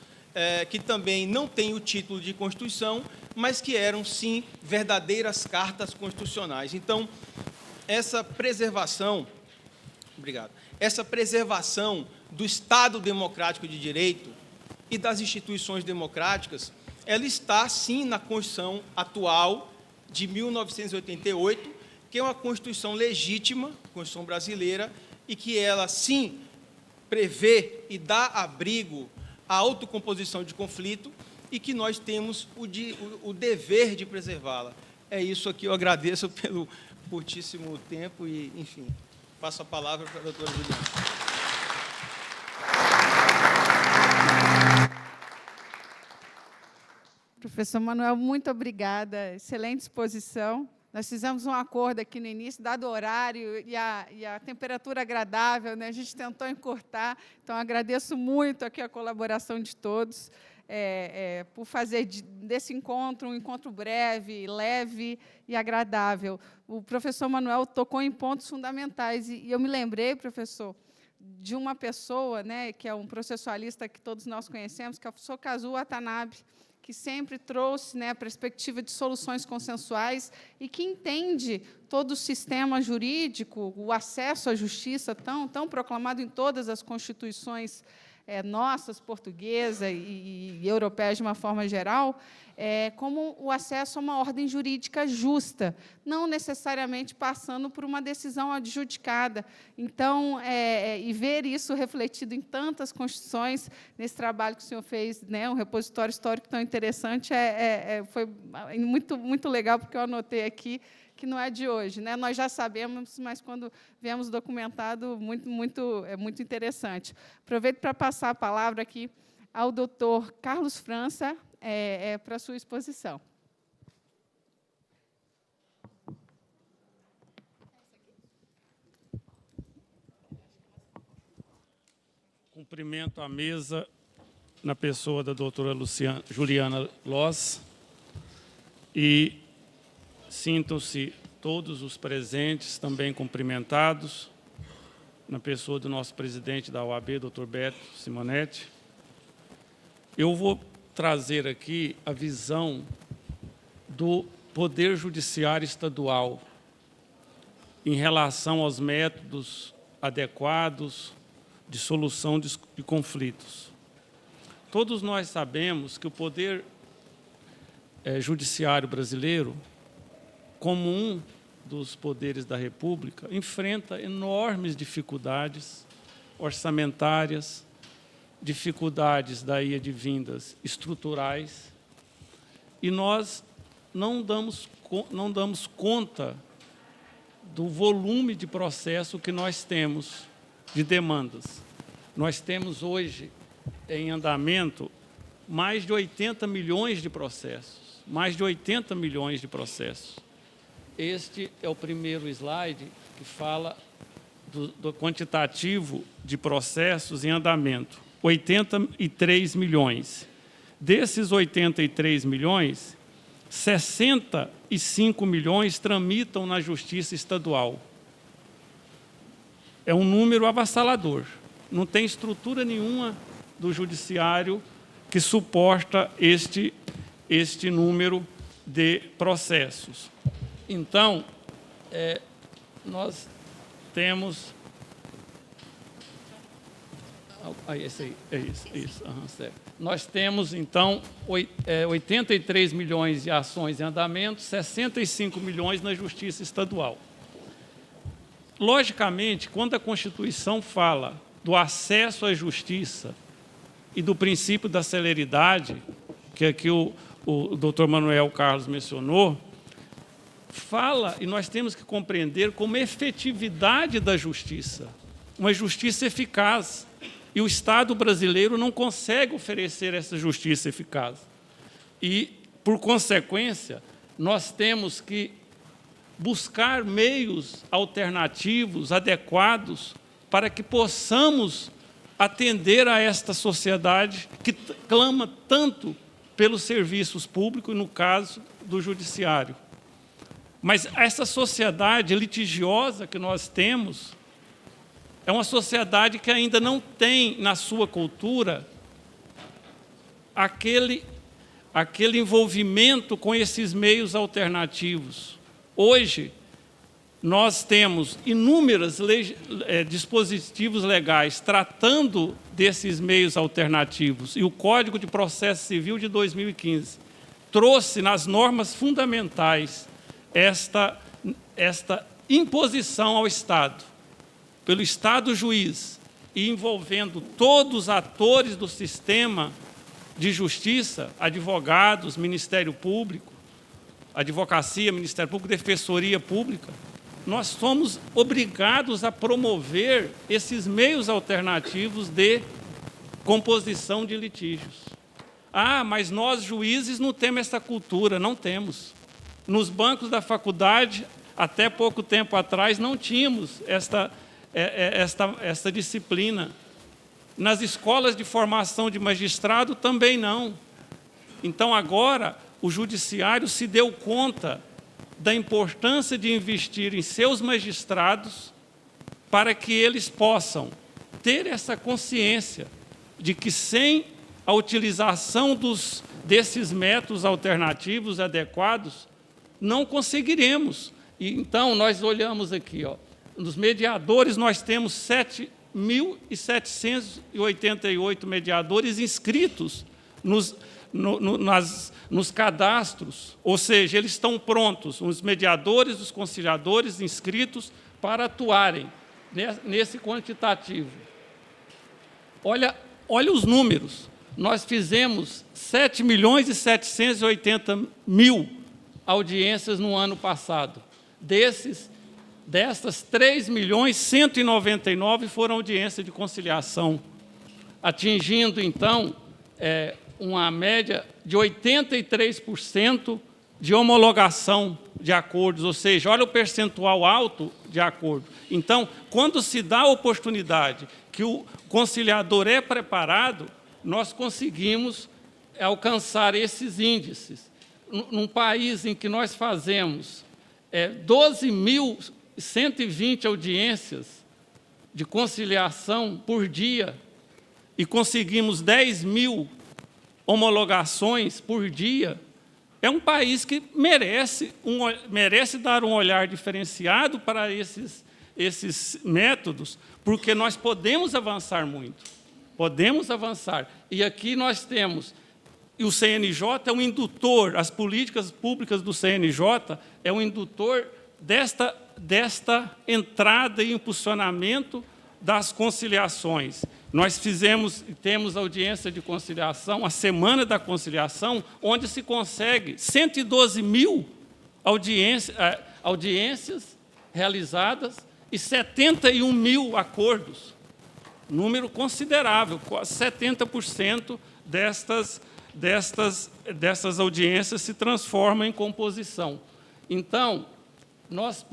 que também não têm o título de Constituição, mas que eram, sim, verdadeiras cartas constitucionais. Então, essa preservação do Estado democrático de direito e das instituições democráticas, ela está, sim, na Constituição atual de 1988, que é uma Constituição legítima, Constituição brasileira, e que ela, sim, prevê e dá abrigo à autocomposição de conflito e que nós temos o dever de preservá-la. É isso aqui, eu agradeço pelo curtíssimo tempo e, enfim, passo a palavra para a doutora Juliana. Professor Manuel, muito obrigada. Excelente exposição. Nós fizemos um acordo aqui no início, dado o horário e a temperatura agradável, né? A gente tentou encurtar, então agradeço muito aqui a colaboração de todos por fazer desse encontro um encontro breve, leve e agradável. O professor Manuel tocou em pontos fundamentais e eu me lembrei, professor, de uma pessoa, né, que é um processualista que todos nós conhecemos, que é o professor Kazuo Watanabe, que sempre trouxe, né, a perspectiva de soluções consensuais e que entende todo o sistema jurídico, o acesso à justiça tão proclamado em todas as constituições nossas, portuguesa e europeia de uma forma geral, como o acesso a uma ordem jurídica justa, não necessariamente passando por uma decisão adjudicada. Então, e ver isso refletido em tantas constituições, nesse trabalho que o senhor fez, né, um repositório histórico tão interessante, foi muito, muito legal, porque eu anotei aqui que não é de hoje, né? Nós já sabemos, mas quando vemos documentado, é muito interessante. Aproveito para passar a palavra aqui ao doutor Carlos França, para a sua exposição. Cumprimento a mesa na pessoa da doutora Juliana Loss, e sintam-se todos os presentes também cumprimentados, na pessoa do nosso presidente da OAB, doutor Beto Simonetti. Eu vou trazer aqui a visão do Poder Judiciário Estadual em relação aos métodos adequados de solução de conflitos. Todos nós sabemos que o Poder Judiciário brasileiro, como um dos poderes da República, enfrenta enormes dificuldades orçamentárias, dificuldades daí advindas estruturais, e nós não damos conta do volume de processo que nós temos, de demandas. Nós temos hoje em andamento mais de 80 milhões de processos, mais de 80 milhões de processos. Este é o primeiro slide que fala do quantitativo de processos em andamento, 83 milhões. Desses 83 milhões, 65 milhões tramitam na Justiça Estadual. É um número avassalador. Não tem estrutura nenhuma do Judiciário que suporta este número de processos. Então, nós temos... esse aí, é isso. Certo. Nós temos, então, 83 milhões de ações em andamento, 65 milhões na Justiça Estadual. Logicamente, quando a Constituição fala do acesso à justiça e do princípio da celeridade, que aqui o doutor Manuel Carlos mencionou, fala, e nós temos que compreender como efetividade da justiça, uma justiça eficaz. E o Estado brasileiro não consegue oferecer essa justiça eficaz. E, por consequência, nós temos que buscar meios alternativos, adequados, para que possamos atender a esta sociedade que clama tanto pelos serviços públicos, no caso do judiciário. Mas essa sociedade litigiosa que nós temos é uma sociedade que ainda não tem na sua cultura aquele envolvimento com esses meios alternativos. Hoje, nós temos inúmeros dispositivos legais tratando desses meios alternativos, e o Código de Processo Civil de 2015 trouxe nas normas fundamentais esta imposição ao Estado, pelo Estado juiz, e envolvendo todos os atores do sistema de justiça, advogados, Ministério Público, advocacia, Ministério Público, Defensoria Pública, nós somos obrigados a promover esses meios alternativos de composição de litígios. Ah, mas nós, juízes, não temos essa cultura. Não temos. Nos bancos da faculdade, até pouco tempo atrás, não tínhamos esta disciplina. Nas escolas de formação de magistrado, também não. Então, agora, o judiciário se deu conta da importância de investir em seus magistrados para que eles possam ter essa consciência de que, sem a utilização desses métodos alternativos adequados, não conseguiremos. E, então, nós olhamos aqui, nos mediadores, nós temos 7.788 mediadores inscritos nos cadastros, ou seja, eles estão prontos, os mediadores, os conciliadores inscritos para atuarem nesse quantitativo. Olha os números. Nós fizemos 7.780.000 audiências no ano passado. Destas 3.199.000 foram audiências de conciliação, atingindo, então, uma média de 83% de homologação de acordos, ou seja, olha o percentual alto de acordo. Então, quando se dá a oportunidade que o conciliador é preparado, nós conseguimos alcançar esses índices. Num país em que nós fazemos 12.120 audiências de conciliação por dia e conseguimos 10.000 homologações por dia, é um país que merece dar um olhar diferenciado para esses métodos, porque nós podemos avançar muito, podemos avançar. E aqui nós temos, e o CNJ é um indutor, as políticas públicas do CNJ é um indutor desta entrada e impulsionamento das conciliações. Nós temos audiência de conciliação, a Semana da Conciliação, onde se consegue 112.000 audiências realizadas e 71.000 acordos. Número considerável, quase 70% destas audiências se transformam em composição. Então, nós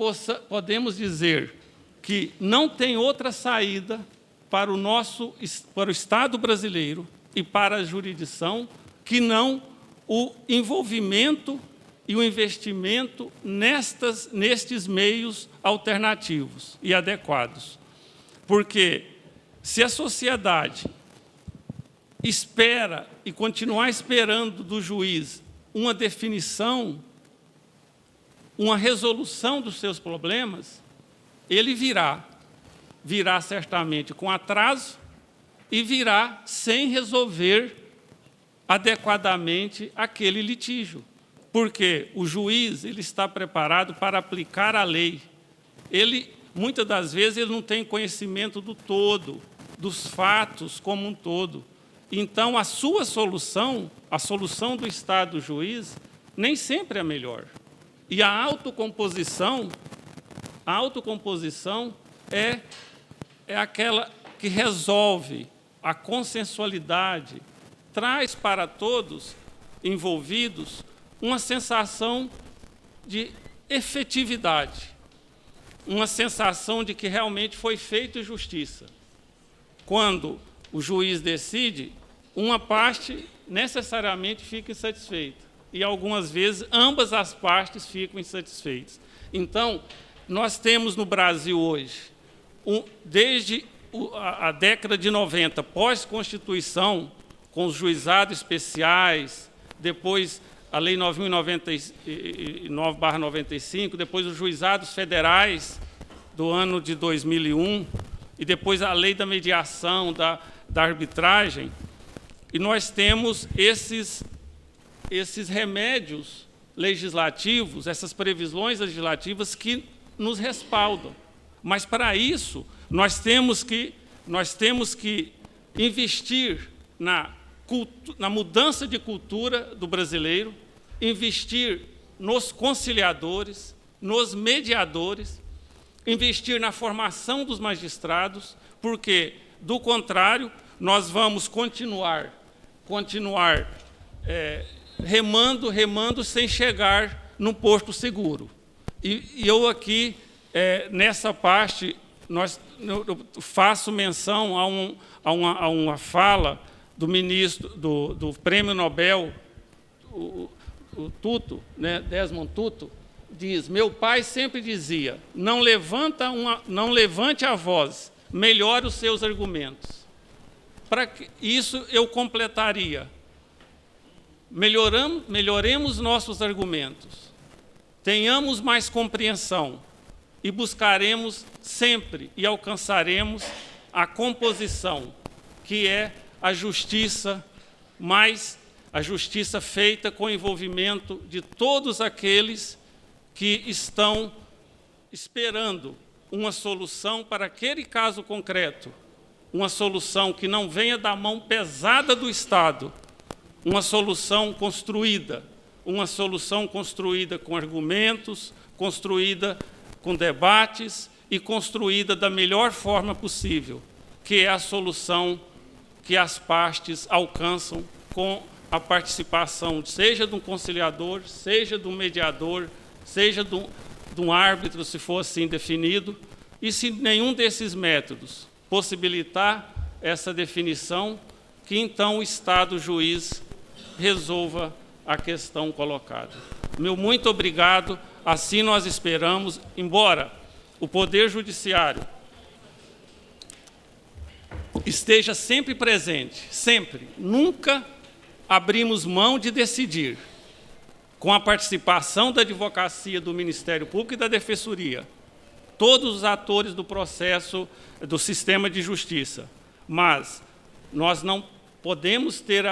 podemos dizer que não tem outra saída para o Estado brasileiro e para a jurisdição que não o envolvimento e o investimento nestes meios alternativos e adequados. Porque se a sociedade espera e continuar esperando do juiz uma definição, uma resolução dos seus problemas, ele virá certamente com atraso e virá sem resolver adequadamente aquele litígio, porque o juiz ele está preparado para aplicar a lei. Muitas das vezes, ele não tem conhecimento do todo, dos fatos como um todo. Então, a sua solução, a solução do Estado juiz, nem sempre é a melhor. E a autocomposição é aquela que resolve a consensualidade, traz para todos envolvidos uma sensação de efetividade, uma sensação de que realmente foi feita justiça. Quando o juiz decide, uma parte necessariamente fica insatisfeita, e algumas vezes ambas as partes ficam insatisfeitas. Então, nós temos no Brasil hoje, desde a década de 90, pós-Constituição, com os juizados especiais, depois a Lei 9.099/95, depois os juizados federais do ano de 2001, e depois a Lei da Mediação, da arbitragem, e nós temos esses remédios legislativos, essas previsões legislativas que nos respaldam. Mas, para isso, nós temos que investir na mudança de cultura do brasileiro, investir nos conciliadores, nos mediadores, investir na formação dos magistrados, porque, do contrário, nós vamos continuar remando sem chegar no porto seguro. E eu aqui, nessa parte, eu faço menção a uma fala do ministro do Prêmio Nobel, o Tutu, né, Desmond Tutu, diz: meu pai sempre dizia, não levante a voz, melhore os seus argumentos. Para isso eu completaria: melhoremos nossos argumentos, tenhamos mais compreensão e buscaremos sempre e alcançaremos a composição, que é a justiça feita com o envolvimento de todos aqueles que estão esperando uma solução para aquele caso concreto, uma solução que não venha da mão pesada do Estado, uma solução construída com argumentos, construída com debates e construída da melhor forma possível, que é a solução que as partes alcançam com a participação, seja de um conciliador, seja de um mediador, seja de um árbitro, se for assim definido, e se nenhum desses métodos possibilitar essa definição, que então o Estado juiz resolva a questão colocada. Meu muito obrigado, assim nós esperamos, embora o Poder Judiciário esteja sempre presente, sempre, nunca abrimos mão de decidir, com a participação da advocacia, do Ministério Público e da Defensoria, todos os atores do processo, do sistema de justiça. Mas nós não podemos ter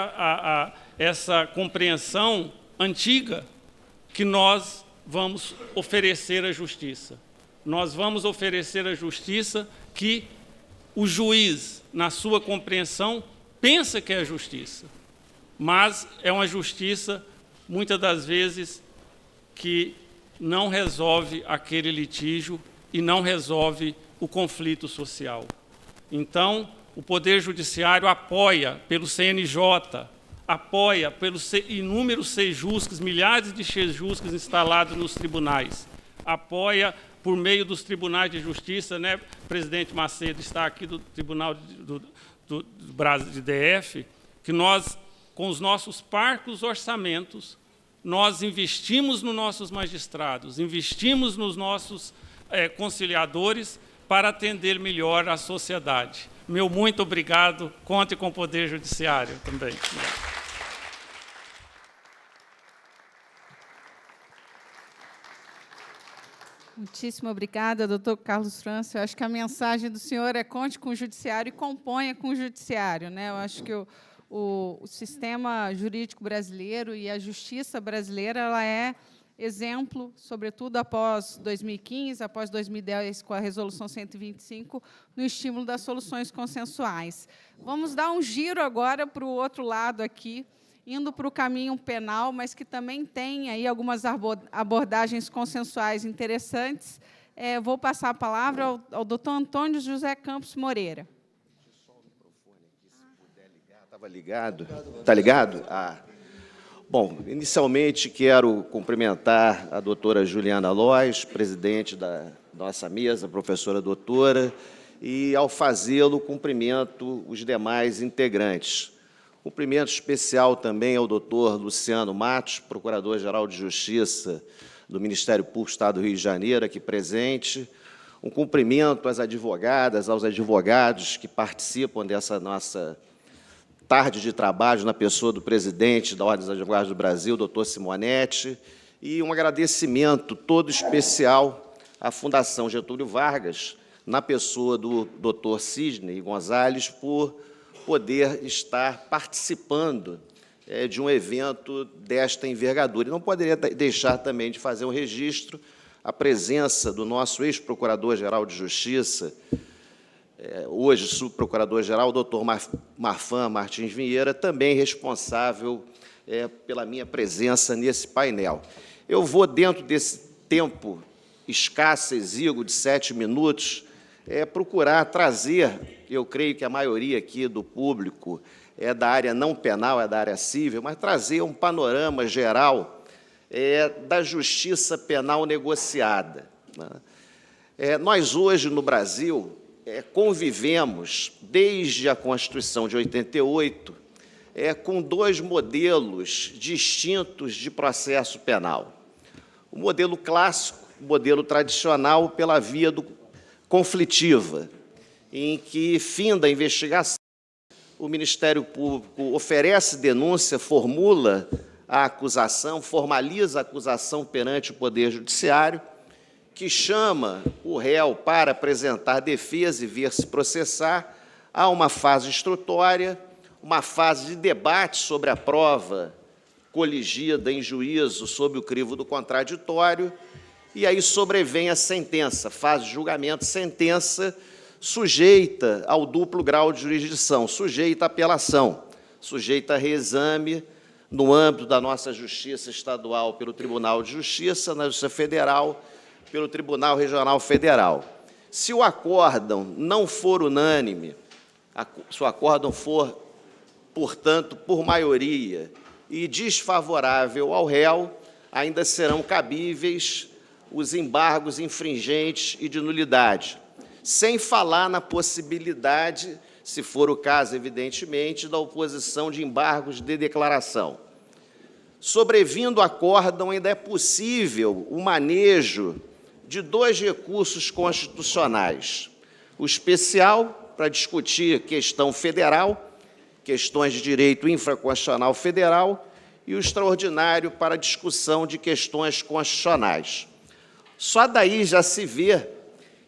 essa compreensão antiga que nós vamos oferecer a justiça. Nós vamos oferecer a justiça que o juiz, na sua compreensão, pensa que é justiça, mas é uma justiça, muitas das vezes, que não resolve aquele litígio e não resolve o conflito social. Então, o Poder Judiciário apoia pelo CNJ, apoia pelos inúmeros sejusques, milhares de sejusques instalados nos tribunais, apoia por meio dos tribunais de justiça, né? O presidente Macedo está aqui do Tribunal do Brasil de DF, que nós, com os nossos parcos orçamentos, nós investimos nos nossos magistrados, investimos nos nossos conciliadores para atender melhor a sociedade. Meu muito obrigado, conte com o Poder Judiciário também. Muitíssimo obrigada, doutor Carlos França. Eu acho que a mensagem do senhor é conte com o Judiciário e componha com o Judiciário, né? Eu acho que o sistema jurídico brasileiro e a justiça brasileira ela é exemplo, sobretudo após 2015, após 2010, com a Resolução 125, no estímulo das soluções consensuais. Vamos dar um giro agora para o outro lado aqui, indo para o caminho penal, mas que também tem aí algumas abordagens consensuais interessantes. Vou passar a palavra ao doutor Antônio José Campos Moreira. Estava ligado? Está ligado? Bom, inicialmente quero cumprimentar a doutora Juliana Lois, presidente da nossa mesa, professora doutora, e, ao fazê-lo, cumprimento os demais integrantes. Cumprimento especial também ao doutor Luciano Matos, Procurador-Geral de Justiça do Ministério Público do Estado do Rio de Janeiro, aqui presente. Um cumprimento às advogadas, aos advogados que participam dessa nossa tarde de trabalho, na pessoa do presidente da Ordem dos Advogados do Brasil, doutor Simonetti, e um agradecimento todo especial à Fundação Getúlio Vargas, na pessoa do doutor Sidney Gonzalez, por poder estar participando de um evento desta envergadura. E não poderia deixar também de fazer um registro a presença do nosso ex-procurador-geral de Justiça, hoje subprocurador-geral, o doutor Marfan Martins Vieira, também responsável pela minha presença nesse painel. Eu vou, dentro desse tempo escasso, exíguo, de 7 minutos, procurar trazer, eu creio que a maioria aqui do público é da área não penal, é da área civil, mas trazer um panorama geral da justiça penal negociada. Nós, hoje, no Brasil, convivemos, desde a Constituição de 88, com 2 modelos distintos de processo penal. O modelo clássico, o modelo tradicional, pela via conflitiva, em que, finda a investigação, o Ministério Público oferece denúncia, formula a acusação, formaliza a acusação perante o Poder Judiciário, que chama o réu para apresentar defesa e ver-se processar. Há uma fase instrutória, uma fase de debate sobre a prova coligida em juízo sob o crivo do contraditório, e aí sobrevém a sentença, fase de julgamento, sentença sujeita ao duplo grau de jurisdição, sujeita à apelação, sujeita a reexame no âmbito da nossa Justiça Estadual pelo Tribunal de Justiça, na Justiça Federal pelo Tribunal Regional Federal. Se o acórdão não for unânime, se o acórdão for, portanto, por maioria e desfavorável ao réu, ainda serão cabíveis os embargos infringentes e de nulidade, sem falar na possibilidade se for o caso, evidentemente, da oposição de embargos de declaração. Sobrevindo acórdão, ainda é possível o manejo de 2 recursos constitucionais. O especial, para discutir questão federal, questões de direito infraconstitucional federal, e o extraordinário para discussão de questões constitucionais. Só daí já se vê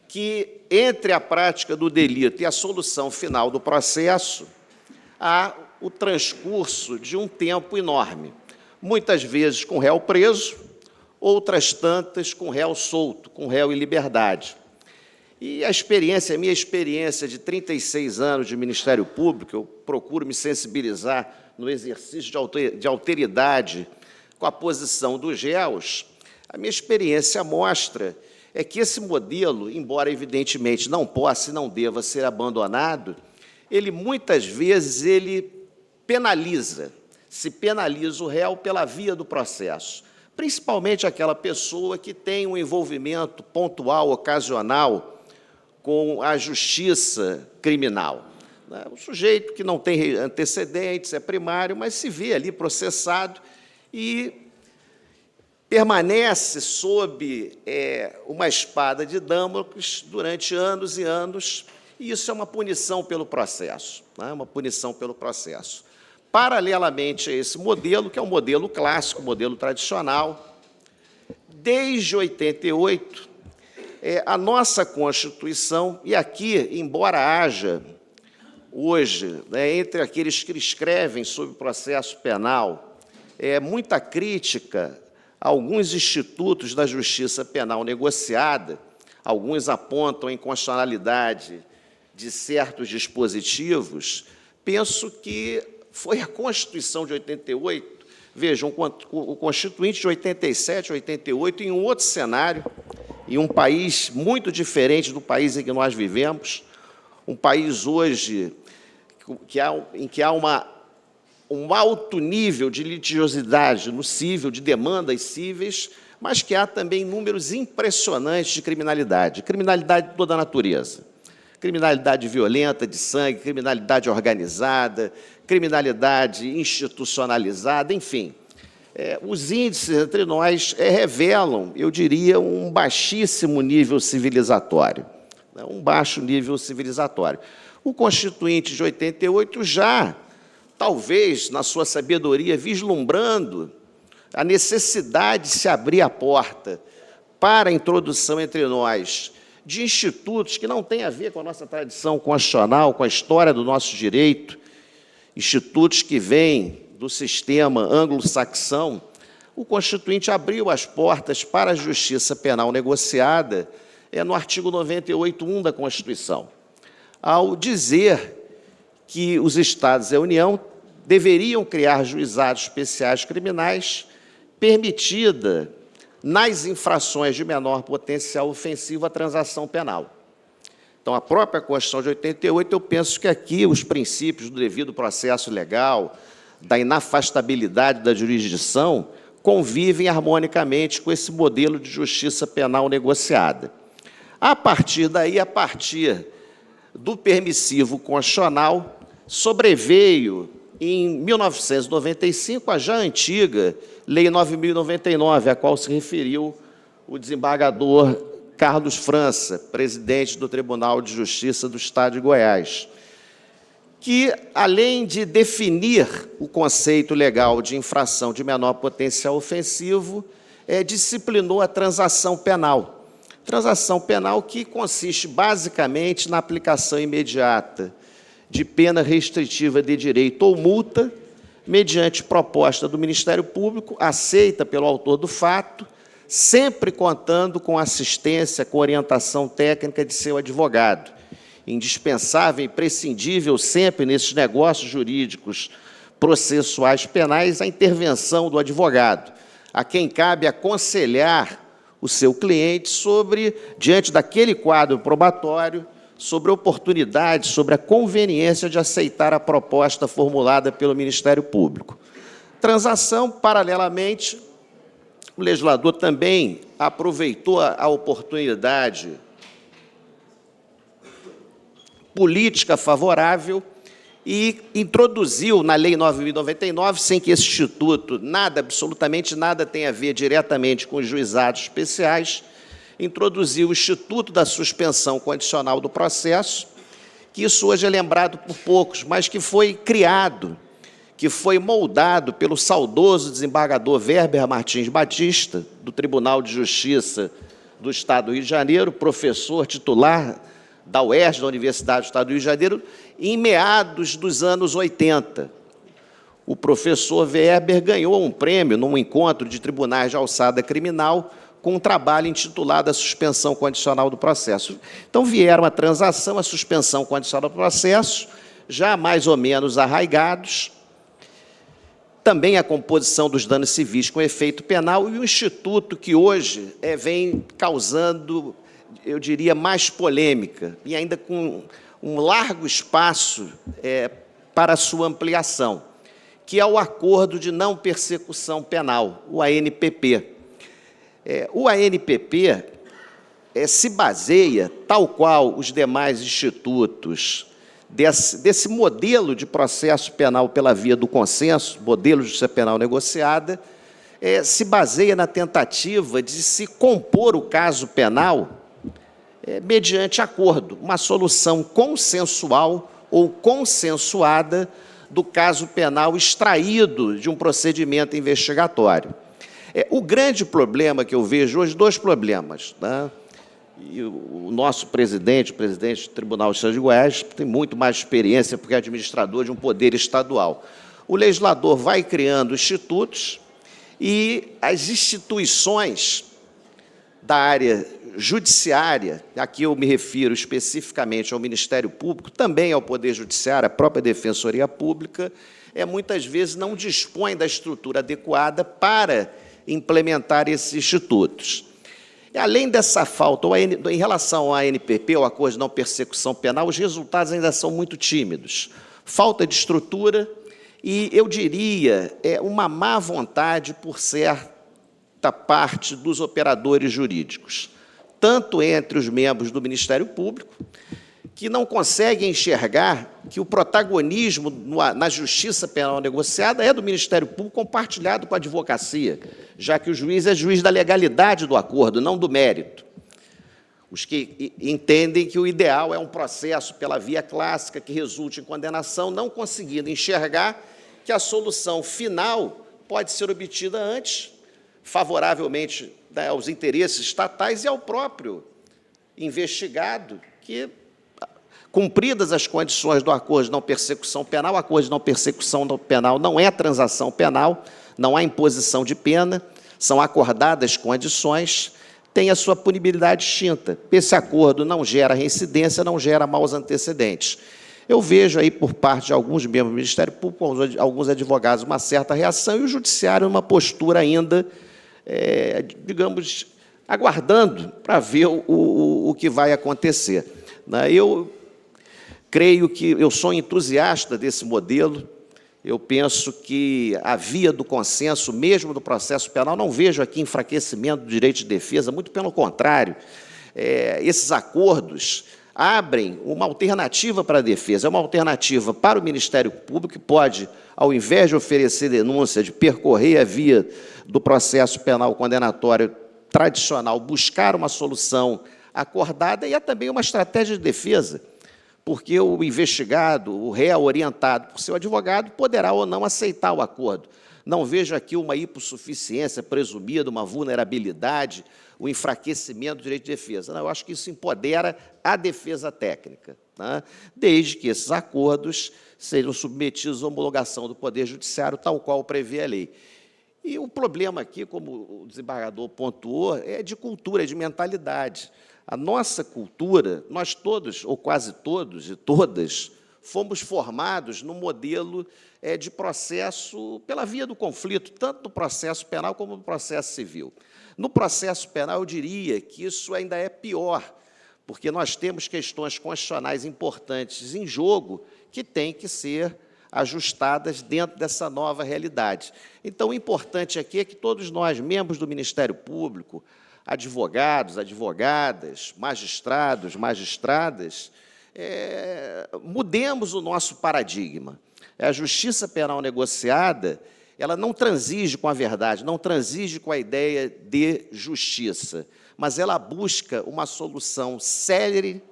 que, entre a prática do delito e a solução final do processo, há o transcurso de um tempo enorme, muitas vezes com réu preso, outras tantas com réu solto, com réu em liberdade. E a minha experiência de 36 anos de Ministério Público, eu procuro me sensibilizar no exercício de alteridade com a posição dos réus, a minha experiência mostra que esse modelo, embora evidentemente não possa e não deva ser abandonado, ele muitas vezes se penaliza o réu pela via do processo, principalmente aquela pessoa que tem um envolvimento pontual, ocasional, com a justiça criminal. O sujeito que não tem antecedentes, é primário, mas se vê ali processado e permanece sob uma espada de Damocles durante anos e anos, e isso é uma punição pelo processo, uma punição pelo processo. Paralelamente a esse modelo, que é um modelo clássico, modelo tradicional, desde 88, a nossa Constituição, e aqui, embora haja hoje, entre aqueles que escrevem sobre o processo penal, muita crítica a alguns institutos da justiça penal negociada, alguns apontam a inconstitucionalidade de certos dispositivos, penso que foi a Constituição de 88, vejam, o Constituinte de 87, 88, em um outro cenário, em um país muito diferente do país em que nós vivemos, um país hoje em que há um alto nível de litigiosidade no cível, de demandas cíveis, mas que há também números impressionantes de criminalidade de toda a natureza. Criminalidade violenta, de sangue, criminalidade organizada, criminalidade institucionalizada, enfim. Os índices entre nós revelam, eu diria, um baixíssimo nível civilizatório, um baixo nível civilizatório. O Constituinte de 88 já, talvez, na sua sabedoria, vislumbrando a necessidade de se abrir a porta para a introdução entre nós de institutos que não têm a ver com a nossa tradição constitucional, com a história do nosso direito, institutos que vêm do sistema anglo-saxão, o Constituinte abriu as portas para a justiça penal negociada no artigo 98.1 da Constituição, ao dizer que os Estados e a União deveriam criar juizados especiais criminais, permitida, nas infrações de menor potencial ofensivo, a transação penal. Então, a própria Constituição de 88, eu penso que aqui os princípios do devido processo legal, da inafastabilidade da jurisdição, convivem harmonicamente com esse modelo de justiça penal negociada. A partir daí, a partir do permissivo constitucional, sobreveio, em 1995, a já antiga Lei 9.099, a qual se referiu o desembargador Carlos França, presidente do Tribunal de Justiça do Estado de Goiás, que, além de definir o conceito legal de infração de menor potencial ofensivo, disciplinou a transação penal. Transação penal que consiste, basicamente, na aplicação imediata de pena restritiva de direito ou multa, mediante proposta do Ministério Público, aceita pelo autor do fato, sempre contando com assistência, com orientação técnica de seu advogado. Indispensável e imprescindível sempre nesses negócios jurídicos processuais penais a intervenção do advogado, a quem cabe aconselhar o seu cliente diante daquele quadro probatório, sobre a oportunidade, sobre a conveniência de aceitar a proposta formulada pelo Ministério Público. Transação, paralelamente, o legislador também aproveitou a oportunidade política favorável e introduziu na Lei 9.099, sem que esse instituto, absolutamente nada tenha a ver diretamente com os juizados especiais, introduziu o Instituto da Suspensão Condicional do Processo, que isso hoje é lembrado por poucos, mas que foi criado, que foi moldado pelo saudoso desembargador Weber Martins Batista, do Tribunal de Justiça do Estado do Rio de Janeiro, professor titular da UERJ, da Universidade do Estado do Rio de Janeiro, em meados dos anos 80. O professor Weber ganhou um prêmio num encontro de tribunais de alçada criminal com um trabalho intitulado A Suspensão Condicional do Processo. Então, vieram a transação, a suspensão condicional do processo, já mais ou menos arraigados, também a composição dos danos civis com efeito penal e o instituto que hoje vem causando, eu diria, mais polêmica e ainda com um largo espaço para a sua ampliação, que é o Acordo de Não Persecução Penal, o ANPP. O ANPP se baseia, tal qual os demais institutos, desse modelo de processo penal pela via do consenso, modelo de justiça penal negociada, se baseia na tentativa de se compor o caso penal mediante acordo, uma solução consensual ou consensuada do caso penal extraído de um procedimento investigatório. O grande problema que eu vejo hoje, dois problemas, né? E o nosso presidente, o presidente do Tribunal de Estado de Goiás, tem muito mais experiência porque é administrador de um poder estadual. O legislador vai criando institutos e as instituições da área judiciária, aqui eu me refiro especificamente ao Ministério Público, também ao Poder Judiciário, à própria Defensoria Pública, muitas vezes não dispõe da estrutura adequada para implementar esses institutos. E, além dessa falta, em relação ao ANPP, ao Acordo de Não Persecução Penal, os resultados ainda são muito tímidos. Falta de estrutura e, eu diria, uma má vontade por certa parte dos operadores jurídicos, tanto entre os membros do Ministério Público, que não conseguem enxergar que o protagonismo na justiça penal negociada é do Ministério Público compartilhado com a advocacia, já que o juiz é juiz da legalidade do acordo, não do mérito. Os que entendem que o ideal é um processo pela via clássica que resulte em condenação, não conseguindo enxergar que a solução final pode ser obtida antes, favoravelmente aos interesses estatais e ao próprio investigado, que, cumpridas as condições do acordo de não persecução penal, o acordo de não persecução penal não é transação penal, não há imposição de pena, são acordadas condições, tem a sua punibilidade extinta. Esse acordo não gera reincidência, não gera maus antecedentes. Eu vejo aí, por parte de alguns membros do Ministério Público, alguns advogados, uma certa reação, e o Judiciário numa postura ainda, digamos, aguardando para ver o que vai acontecer. Eu creio que eu sou entusiasta desse modelo, eu penso que a via do consenso, mesmo do processo penal, não vejo aqui enfraquecimento do direito de defesa, muito pelo contrário. Esses acordos abrem uma alternativa para a defesa, é uma alternativa para o Ministério Público, que pode, ao invés de oferecer denúncia, de percorrer a via do processo penal condenatório tradicional, buscar uma solução acordada, e é também uma estratégia de defesa, porque o investigado, o réu orientado por seu advogado, poderá ou não aceitar o acordo. Não vejo aqui uma hipossuficiência presumida, uma vulnerabilidade, o enfraquecimento do direito de defesa. Não, eu acho que isso empodera a defesa técnica, né? Desde que esses acordos sejam submetidos à homologação do Poder Judiciário, tal qual prevê a lei. E o problema aqui, como o desembargador pontuou, é de cultura, é de mentalidade. A nossa cultura, nós todos, ou quase todos e todas, fomos formados no modelo de processo pela via do conflito, tanto no processo penal como no processo civil. No processo penal, eu diria que isso ainda é pior, porque nós temos questões constitucionais importantes em jogo que têm que ser ajustadas dentro dessa nova realidade. Então, o importante aqui é que todos nós, membros do Ministério Público, advogados, advogadas, magistrados, magistradas, mudemos o nosso paradigma. A justiça penal negociada, ela não transige com a verdade, não transige com a ideia de justiça, mas ela busca uma solução célere,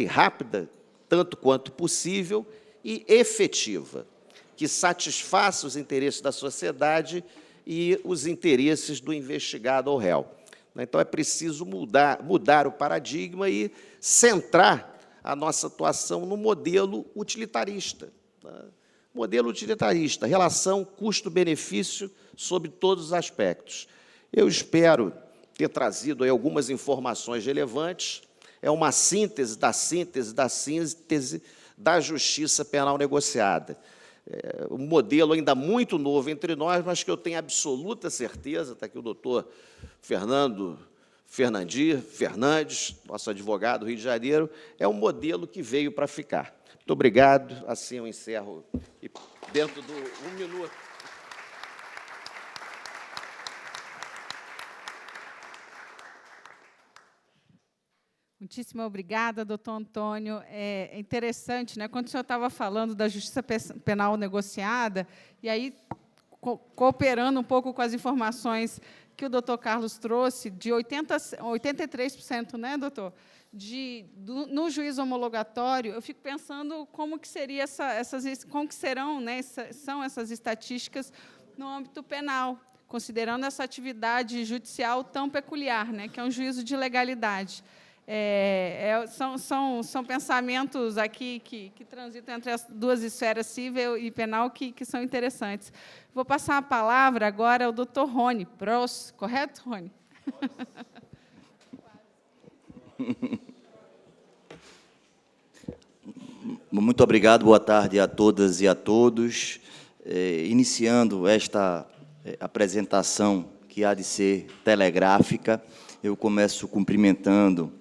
rápida, tanto quanto possível, e efetiva, que satisfaça os interesses da sociedade e os interesses do investigado ou réu. Então, é preciso mudar o paradigma e centrar a nossa atuação no modelo utilitarista. Modelo utilitarista, relação custo-benefício sobre todos os aspectos. Eu espero ter trazido aí algumas informações relevantes. É uma síntese da justiça penal negociada. Um modelo ainda muito novo entre nós, mas que eu tenho absoluta certeza, está aqui o doutor Fernandes, nosso advogado do Rio de Janeiro, é um modelo que veio para ficar. Muito obrigado, assim eu encerro, e dentro do 1 minuto. Muitíssimo obrigada, doutor Antônio. É interessante, né? Quando o senhor estava falando da justiça penal negociada, e aí, cooperando um pouco com as informações que o doutor Carlos trouxe, de 83%, né, doutor? No juízo homologatório, eu fico pensando como que seria como que serão, né, são essas estatísticas no âmbito penal, considerando essa atividade judicial tão peculiar, né, que é um juízo de legalidade. São pensamentos aqui que transitam entre as duas esferas, civil e penal, que são interessantes. Vou passar a palavra agora ao doutor Rony Bros, correto, Rony? Muito obrigado, boa tarde a todas e a todos. Iniciando esta apresentação, que há de ser telegráfica, eu começo cumprimentando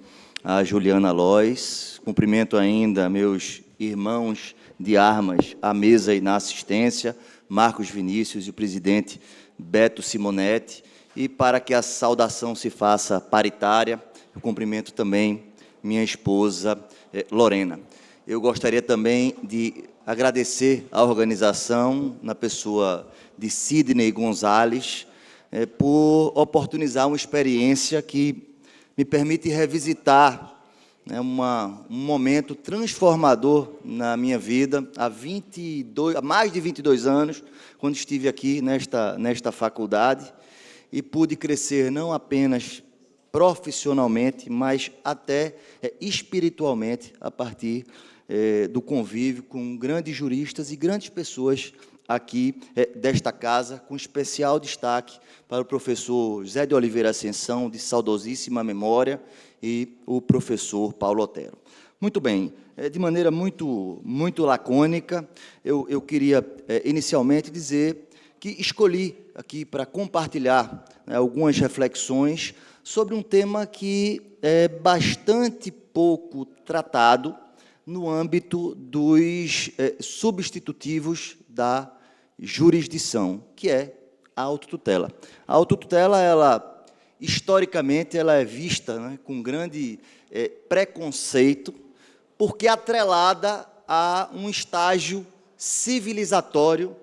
a Juliana Lois, cumprimento ainda meus irmãos de armas à mesa e na assistência, Marcos Vinícius e o presidente Beto Simonetti, e para que a saudação se faça paritária, eu cumprimento também minha esposa Lorena. Eu gostaria também de agradecer à organização, na pessoa de Sidney Gonzalez, por oportunizar uma experiência que me permite revisitar, né, um momento transformador na minha vida, há mais de 22 anos, quando estive aqui nesta faculdade, e pude crescer não apenas profissionalmente, mas até espiritualmente, a partir do convívio com grandes juristas e grandes pessoas aqui desta casa, com especial destaque para o professor José de Oliveira Ascensão, de saudosíssima memória, e o professor Paulo Otero. Muito bem, de maneira muito lacônica, eu queria inicialmente dizer que escolhi aqui para compartilhar, né, algumas reflexões sobre um tema que é bastante pouco tratado no âmbito dos substitutivos da jurisdição, que é a autotutela. A autotutela, ela, historicamente, ela é vista, né, com grande preconceito, porque é atrelada a um estágio civilizatório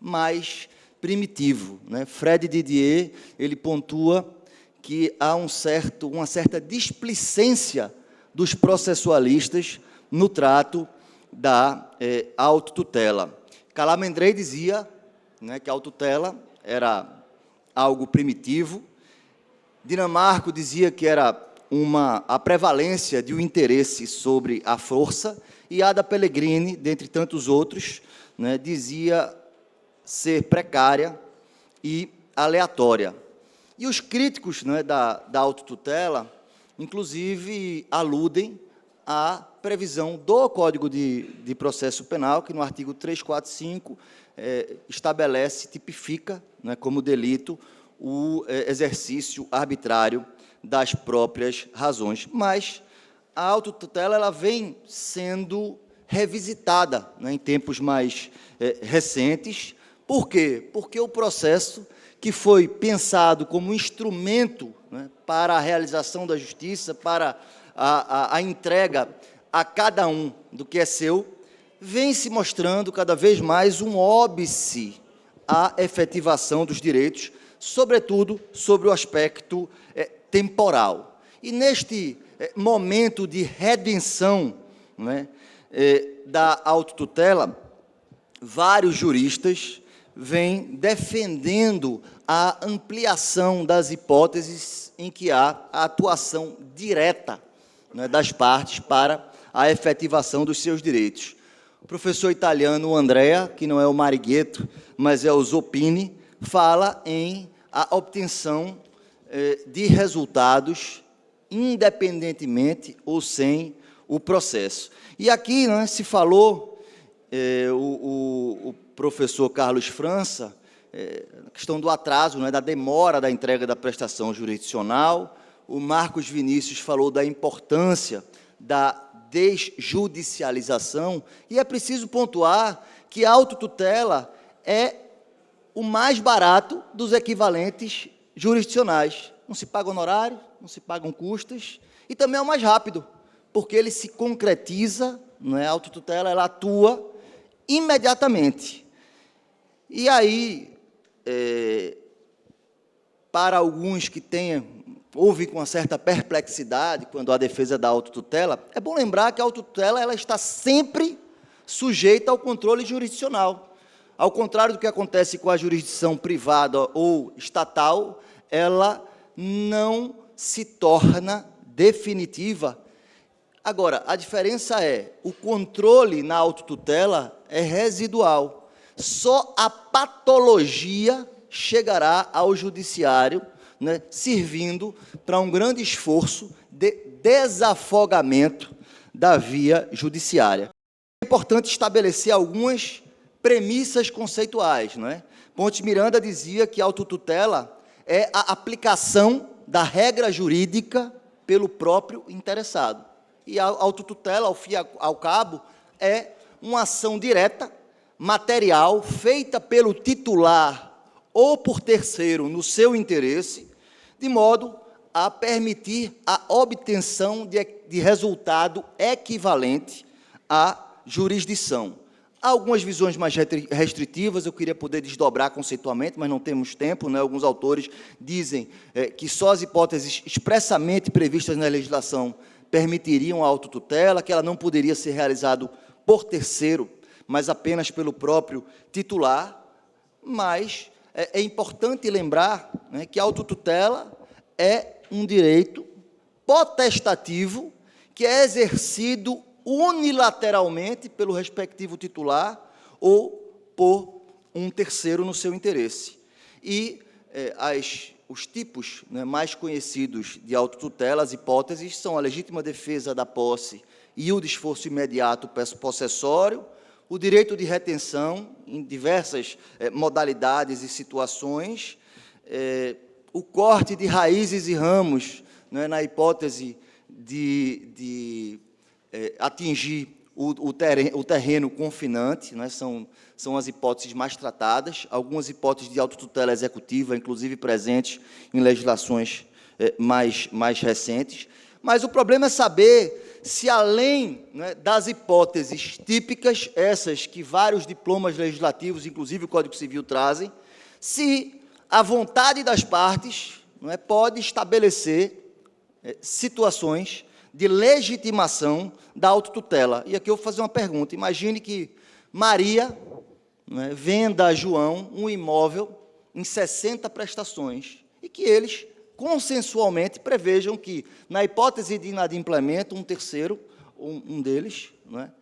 mais primitivo, né? Fred Didier, ele pontua que há uma certa displicência dos processualistas no trato da autotutela. Calamandrei dizia, né, que a autotela era algo primitivo. Dinamarco dizia que era a prevalência de um interesse sobre a força, e Ada Pellegrini, dentre tantos outros, né, dizia ser precária e aleatória. E os críticos, né, da autotutela, inclusive, aludem à previsão do Código de Processo Penal, que no artigo 345 estabelece, tipifica, né, como delito o exercício arbitrário das próprias razões. Mas a autotutela, ela vem sendo revisitada, né, em tempos mais recentes. Por quê? Porque o processo, que foi pensado como instrumento, né, para a realização da justiça, para a entrega a cada um do que é seu, vem se mostrando cada vez mais um óbice à efetivação dos direitos, sobretudo sobre o aspecto temporal. E neste momento de redenção, né, da autotutela, vários juristas vêm defendendo a ampliação das hipóteses em que há a atuação direta, né, das partes para a efetivação dos seus direitos. O professor italiano Andrea, que não é o Marighetto, mas é o Zoppini, fala em a obtenção de resultados independentemente ou sem o processo. E aqui, né, se falou, o professor Carlos França, a questão do atraso, né, da demora da entrega da prestação jurisdicional. O Marcos Vinícius falou da importância da desjudicialização, e é preciso pontuar que a autotutela é o mais barato dos equivalentes jurisdicionais. Não se paga honorário, não se pagam custas, e também é o mais rápido, porque ele se concretiza, não é? A autotutela, ela atua imediatamente. E aí, para alguns que ouvem com uma certa perplexidade quando a defesa da autotutela, é bom lembrar que a autotutela ela está sempre sujeita ao controle jurisdicional. Ao contrário do que acontece com a jurisdição privada ou estatal, ela não se torna definitiva. Agora, a diferença é, o controle na autotutela é residual. Só a patologia chegará ao judiciário, né, servindo para um grande esforço de desafogamento da via judiciária. É importante estabelecer algumas premissas conceituais, não é? Ponte Miranda dizia que a autotutela é a aplicação da regra jurídica pelo próprio interessado. E a autotutela, ao fim e ao cabo, é uma ação direta, material, feita pelo titular ou por terceiro no seu interesse, de modo a permitir a obtenção de resultado equivalente à jurisdição. Há algumas visões mais restritivas, eu queria poder desdobrar conceitualmente, mas não temos tempo, né? Alguns autores dizem que só as hipóteses expressamente previstas na legislação permitiriam a autotutela, que ela não poderia ser realizada por terceiro, mas apenas pelo próprio titular. Mas é importante lembrar, né, que a autotutela é um direito potestativo que é exercido unilateralmente pelo respectivo titular ou por um terceiro no seu interesse. E os tipos, né, mais conhecidos de autotutela, as hipóteses, são a legítima defesa da posse e o desforço imediato possessório, o direito de retenção em diversas modalidades e situações, o corte de raízes e ramos, né, na hipótese de atingir o terreno confinante, né, são as hipóteses mais tratadas, algumas hipóteses de autotutela executiva, inclusive presentes em legislações mais recentes. Mas o problema é saber se, além, né, das hipóteses típicas, essas que vários diplomas legislativos, inclusive o Código Civil, trazem, se a vontade das partes, não é, pode estabelecer situações de legitimação da autotutela. E aqui eu vou fazer uma pergunta. Imagine que Maria, né, venda a João um imóvel em 60 prestações e que eles consensualmente prevejam que, na hipótese de inadimplemento, um terceiro, um deles, né,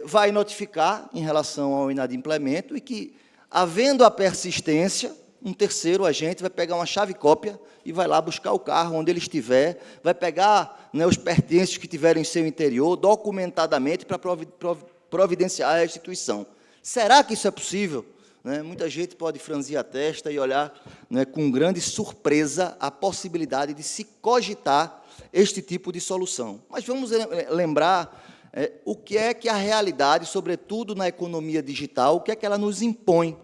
vai notificar em relação ao inadimplemento e que, havendo a persistência, um terceiro agente vai pegar uma chave-cópia e vai lá buscar o carro onde ele estiver, vai pegar, né, os pertences que tiverem em seu interior, documentadamente, para providenciar a restituição. Será que isso é possível? Né? Muita gente pode franzir a testa e olhar, né, com grande surpresa a possibilidade de se cogitar este tipo de solução. Mas vamos lembrar o que é que a realidade, sobretudo na economia digital, o que é que ela nos impõe,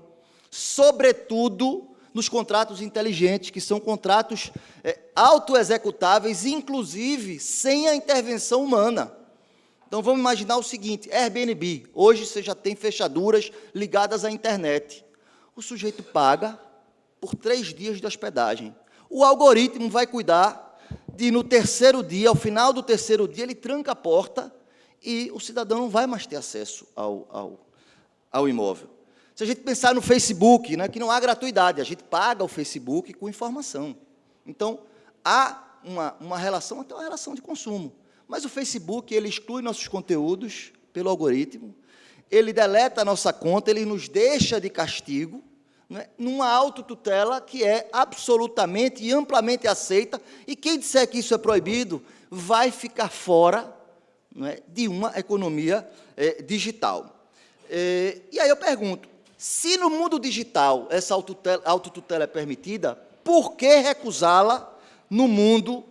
sobretudo nos contratos inteligentes, que são contratos autoexecutáveis, inclusive sem a intervenção humana. Então, vamos imaginar o seguinte, Airbnb, hoje você já tem fechaduras ligadas à internet. O sujeito paga por 3 dias de hospedagem. O algoritmo vai cuidar de, no terceiro dia, ao final do terceiro dia, ele tranca a porta e o cidadão não vai mais ter acesso ao imóvel. Se a gente pensar no Facebook, né, que não há gratuidade, a gente paga o Facebook com informação. Então, há uma relação, até uma relação de consumo. Mas o Facebook, ele exclui nossos conteúdos pelo algoritmo, ele deleta a nossa conta, ele nos deixa de castigo, né, numa autotutela que é absolutamente e amplamente aceita, e quem disser que isso é proibido vai ficar fora, né, de uma economia digital. E aí eu pergunto, se no mundo digital essa autotutela é permitida, por que recusá-la no mundo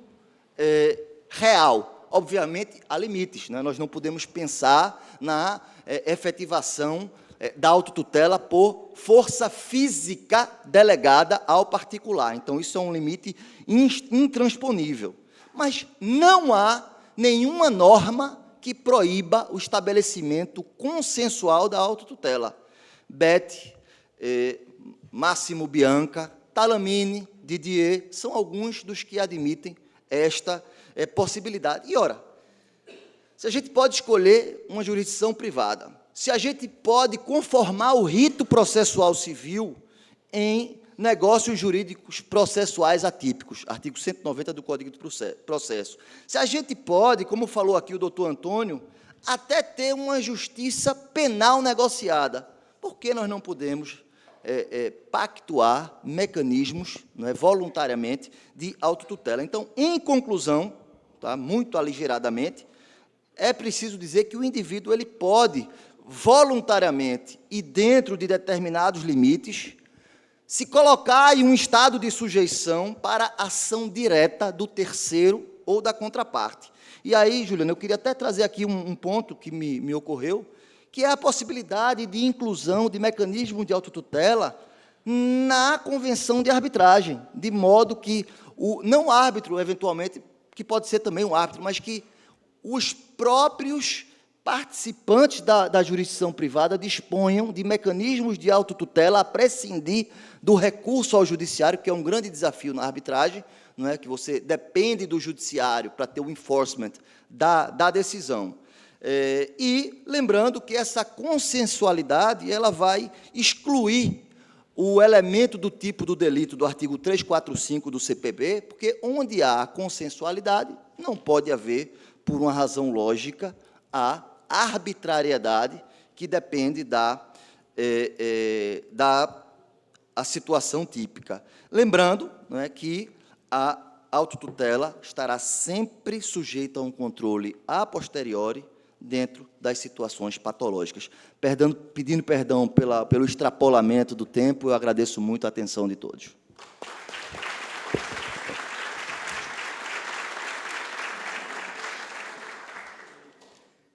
real? Obviamente, há limites, né? Nós não podemos pensar na efetivação da autotutela por força física delegada ao particular. Então, isso é um limite intransponível. Mas não há nenhuma norma que proíba o estabelecimento consensual da autotutela. Beth, Máximo Bianca, Talamine, Didier, são alguns dos que admitem esta possibilidade. E, ora, se a gente pode escolher uma jurisdição privada, se a gente pode conformar o rito processual civil em negócios jurídicos processuais atípicos, artigo 190 do Código de Processo, se a gente pode, como falou aqui o doutor Antônio, até ter uma justiça penal negociada, por que nós não podemos pactuar mecanismos, não é, voluntariamente de autotutela? Então, em conclusão, tá, muito aligeradamente, é preciso dizer que o indivíduo ele pode, voluntariamente e dentro de determinados limites, se colocar em um estado de sujeição para ação direta do terceiro ou da contraparte. E aí, Juliana, eu queria até trazer aqui um ponto que me ocorreu, que é a possibilidade de inclusão de mecanismos de autotutela na convenção de arbitragem, de modo que o não árbitro, eventualmente, que pode ser também um árbitro, mas que os próprios participantes da jurisdição privada disponham de mecanismos de autotutela a prescindir do recurso ao judiciário, que é um grande desafio na arbitragem, não é, que você depende do judiciário para ter o enforcement da decisão. E lembrando que essa consensualidade ela vai excluir o elemento do tipo do delito do artigo 345 do CPB, porque onde há consensualidade, não pode haver, por uma razão lógica, a arbitrariedade que depende da situação típica. Lembrando, não é, que a autotutela estará sempre sujeita a um controle a posteriori dentro das situações patológicas. Pedindo perdão pelo extrapolamento do tempo, eu agradeço muito a atenção de todos.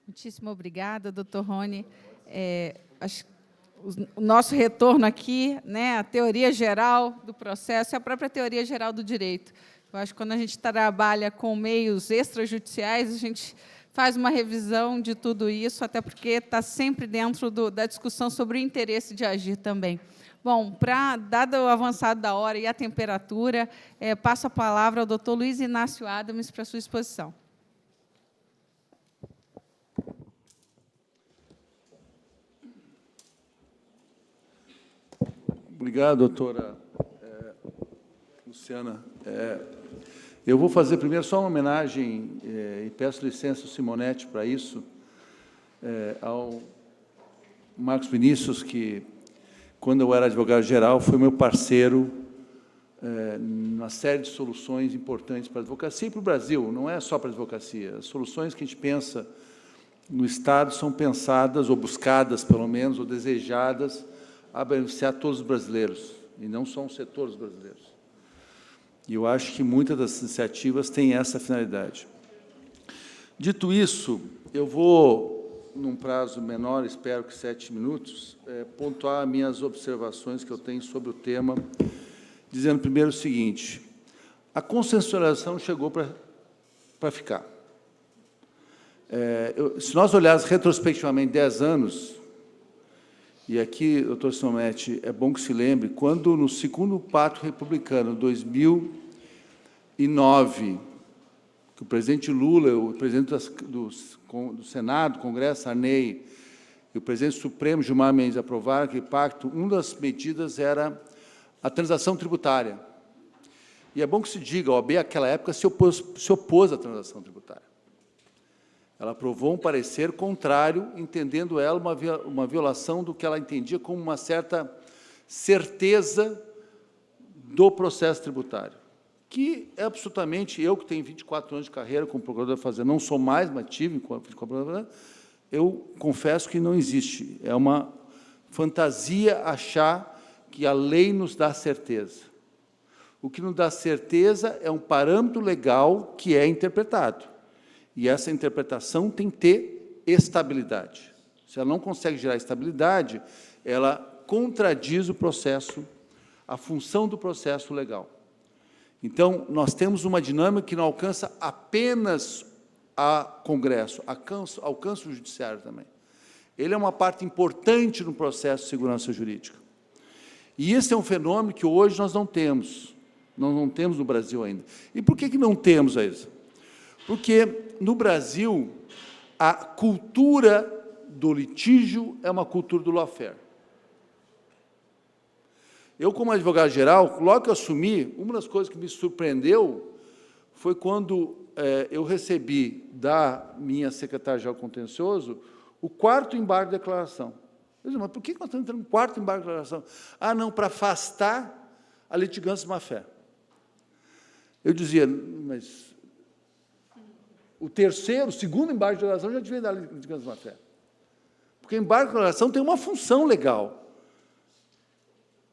Muitíssimo obrigada, doutor Rony. O nosso retorno aqui, né, a teoria geral do processo e a própria teoria geral do direito. Eu acho que quando a gente trabalha com meios extrajudiciais, a gente faz uma revisão de tudo isso, até porque está sempre dentro da discussão sobre o interesse de agir também. Bom, dado o avançado da hora e a temperatura, passo a palavra ao doutor Luiz Inácio Adams para a sua exposição. Obrigado, doutora Luciana. Eu vou fazer primeiro só uma homenagem, e peço licença ao Simonetti para isso, ao Marcos Vinícius, que, quando eu era advogado-geral, foi meu parceiro numa série de soluções importantes para a advocacia e para o Brasil, não é só para a advocacia. As soluções que a gente pensa no Estado são pensadas, ou buscadas, pelo menos, ou desejadas, a beneficiar todos os brasileiros, e não só um setor dos brasileiros. E eu acho que muitas das iniciativas têm essa finalidade. Dito isso, eu vou, num prazo menor, espero que 7 minutos, pontuar minhas observações que eu tenho sobre o tema dizendo primeiro o seguinte: a consensualização chegou para ficar. Se nós olharmos retrospectivamente 10 anos, e aqui, doutor Simonetti, é bom que se lembre, quando no segundo Pacto Republicano, 2009, que o presidente Lula, o presidente do Senado, Congresso, Sarney, e o presidente Supremo, Gilmar Mendes, aprovaram aquele pacto, uma das medidas era a transação tributária. E é bom que se diga, a OAB, naquela época, se opôs à transação tributária. Ela aprovou um parecer contrário, entendendo ela uma violação do que ela entendia como uma certa certeza do processo tributário, que é absolutamente, eu que tenho 24 anos de carreira como procurador fazenda, não sou mais, mas tive enquanto procurador, eu confesso que não existe. É uma fantasia achar que a lei nos dá certeza. O que nos dá certeza é um parâmetro legal que é interpretado. E essa interpretação tem que ter estabilidade. Se ela não consegue gerar estabilidade, ela contradiz o processo, a função do processo legal. Então, nós temos uma dinâmica que não alcança apenas a Congresso, alcança o Judiciário também. Ele é uma parte importante no processo de segurança jurídica. E esse é um fenômeno que hoje nós não temos no Brasil ainda. E por que não temos ainda? Porque, no Brasil, a cultura do litígio é uma cultura do lawfare. Eu, como advogado-geral, logo que eu assumi, uma das coisas que me surpreendeu foi quando eu recebi da minha secretária-geral contencioso o 4º embargo de declaração. Eu disse, mas por que nós estamos entrando no 4º embargo de declaração? Ah, não, para afastar a litigância de má-fé. Eu dizia, mas o segundo embargo de declaração já devia dar litigância de má-fé. Porque embargo de declaração tem uma função legal.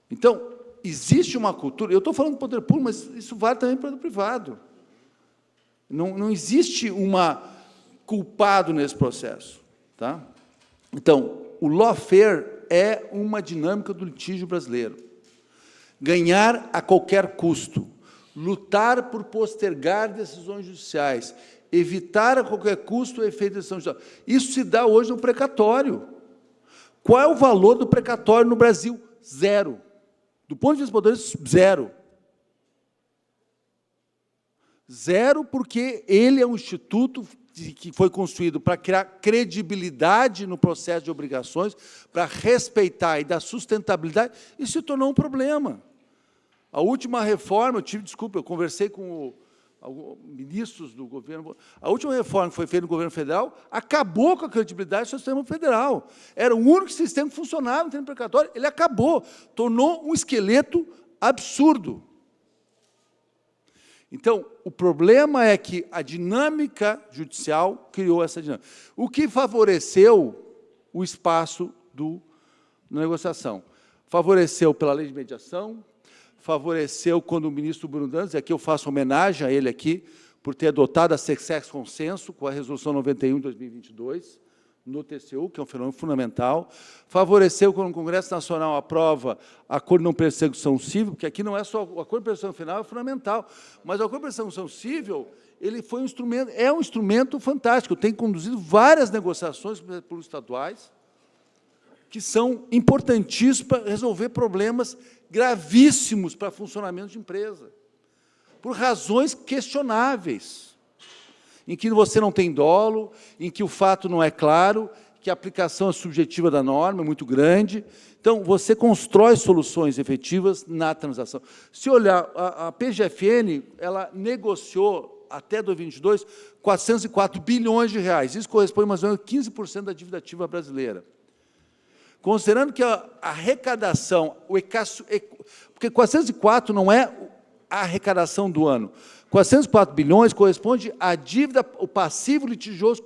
Então, existe uma cultura, eu estou falando do poder público, mas isso vale também para o privado. Não existe uma culpado nesse processo. Tá? Então, o lawfare é uma dinâmica do litígio brasileiro. Ganhar a qualquer custo, lutar por postergar decisões judiciais, evitar a qualquer custo o efeito da decisão judicial. Isso se dá hoje no precatório. Qual é o valor do precatório no Brasil? Zero. Do ponto de vista dos poderes, zero. Zero, porque ele é um instituto que foi construído para criar credibilidade no processo de obrigações, para respeitar e dar sustentabilidade, e se tornou um problema. A última reforma, eu conversei com ministros do governo, a última reforma que foi feita no governo federal acabou com a credibilidade do sistema federal. Era o único sistema que funcionava no termo precatório, ele acabou, tornou um esqueleto absurdo. Então, o problema é que a dinâmica judicial criou essa dinâmica, o que favoreceu o espaço da negociação. Favoreceu pela lei de mediação, favoreceu quando o ministro Bruno Dantas, e aqui eu faço homenagem a ele aqui, por ter adotado a Sexex Consenso, com a Resolução 91 de 2022, no TCU, que é um fenômeno fundamental, favoreceu quando o Congresso Nacional aprova acordo de não persecução civil, porque aqui não é só o acordo de persecução final, é fundamental, mas o acordo de persecução civil, ele foi um instrumento fantástico, tem conduzido várias negociações pelos estaduais, que são importantíssimos para resolver problemas gravíssimos para funcionamento de empresa, por razões questionáveis, em que você não tem dolo, em que o fato não é claro, que a aplicação subjetiva da norma é muito grande. Então, você constrói soluções efetivas na transação. Se olhar, a PGFN, ela negociou, até 2022, 404 bilhões de reais. Isso corresponde mais ou menos a 15% da dívida ativa brasileira. Considerando que a arrecadação, porque 404 não é a arrecadação do ano, 404 bilhões corresponde à dívida, o passivo litigioso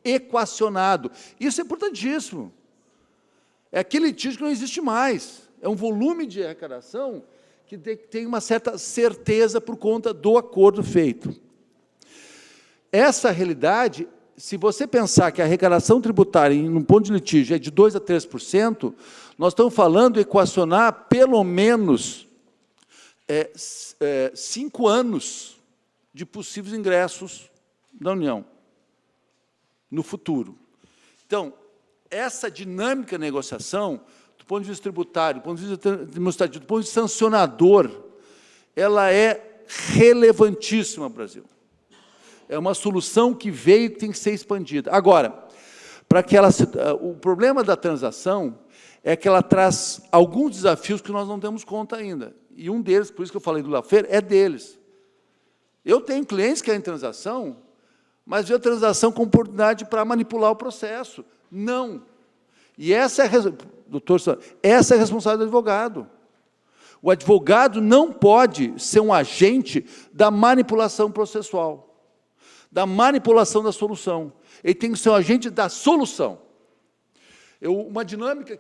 equacionado. Isso é importantíssimo. É aquele litígio que não existe mais. É um volume de arrecadação que tem uma certa certeza por conta do acordo feito. Essa realidade, se você pensar que a arrecadação tributária, no ponto de litígio, é de 2% a 3%, nós estamos falando de equacionar pelo menos 5 anos de possíveis ingressos da União no futuro. Então, essa dinâmica de negociação, do ponto de vista tributário, do ponto de vista administrativo, do ponto de vista sancionador, ela é relevantíssima no Brasil. É uma solução que veio e tem que ser expandida. Agora, o problema da transação é que ela traz alguns desafios que nós não demos conta ainda. E um deles, por isso que eu falei do Laffer, é deles. Eu tenho clientes que querem transação, mas vê a transação como oportunidade para manipular o processo. Não. E essa é a responsabilidade do advogado. O advogado não pode ser um agente da manipulação processual, da manipulação da solução. Ele tem que ser um agente da solução. Uma dinâmica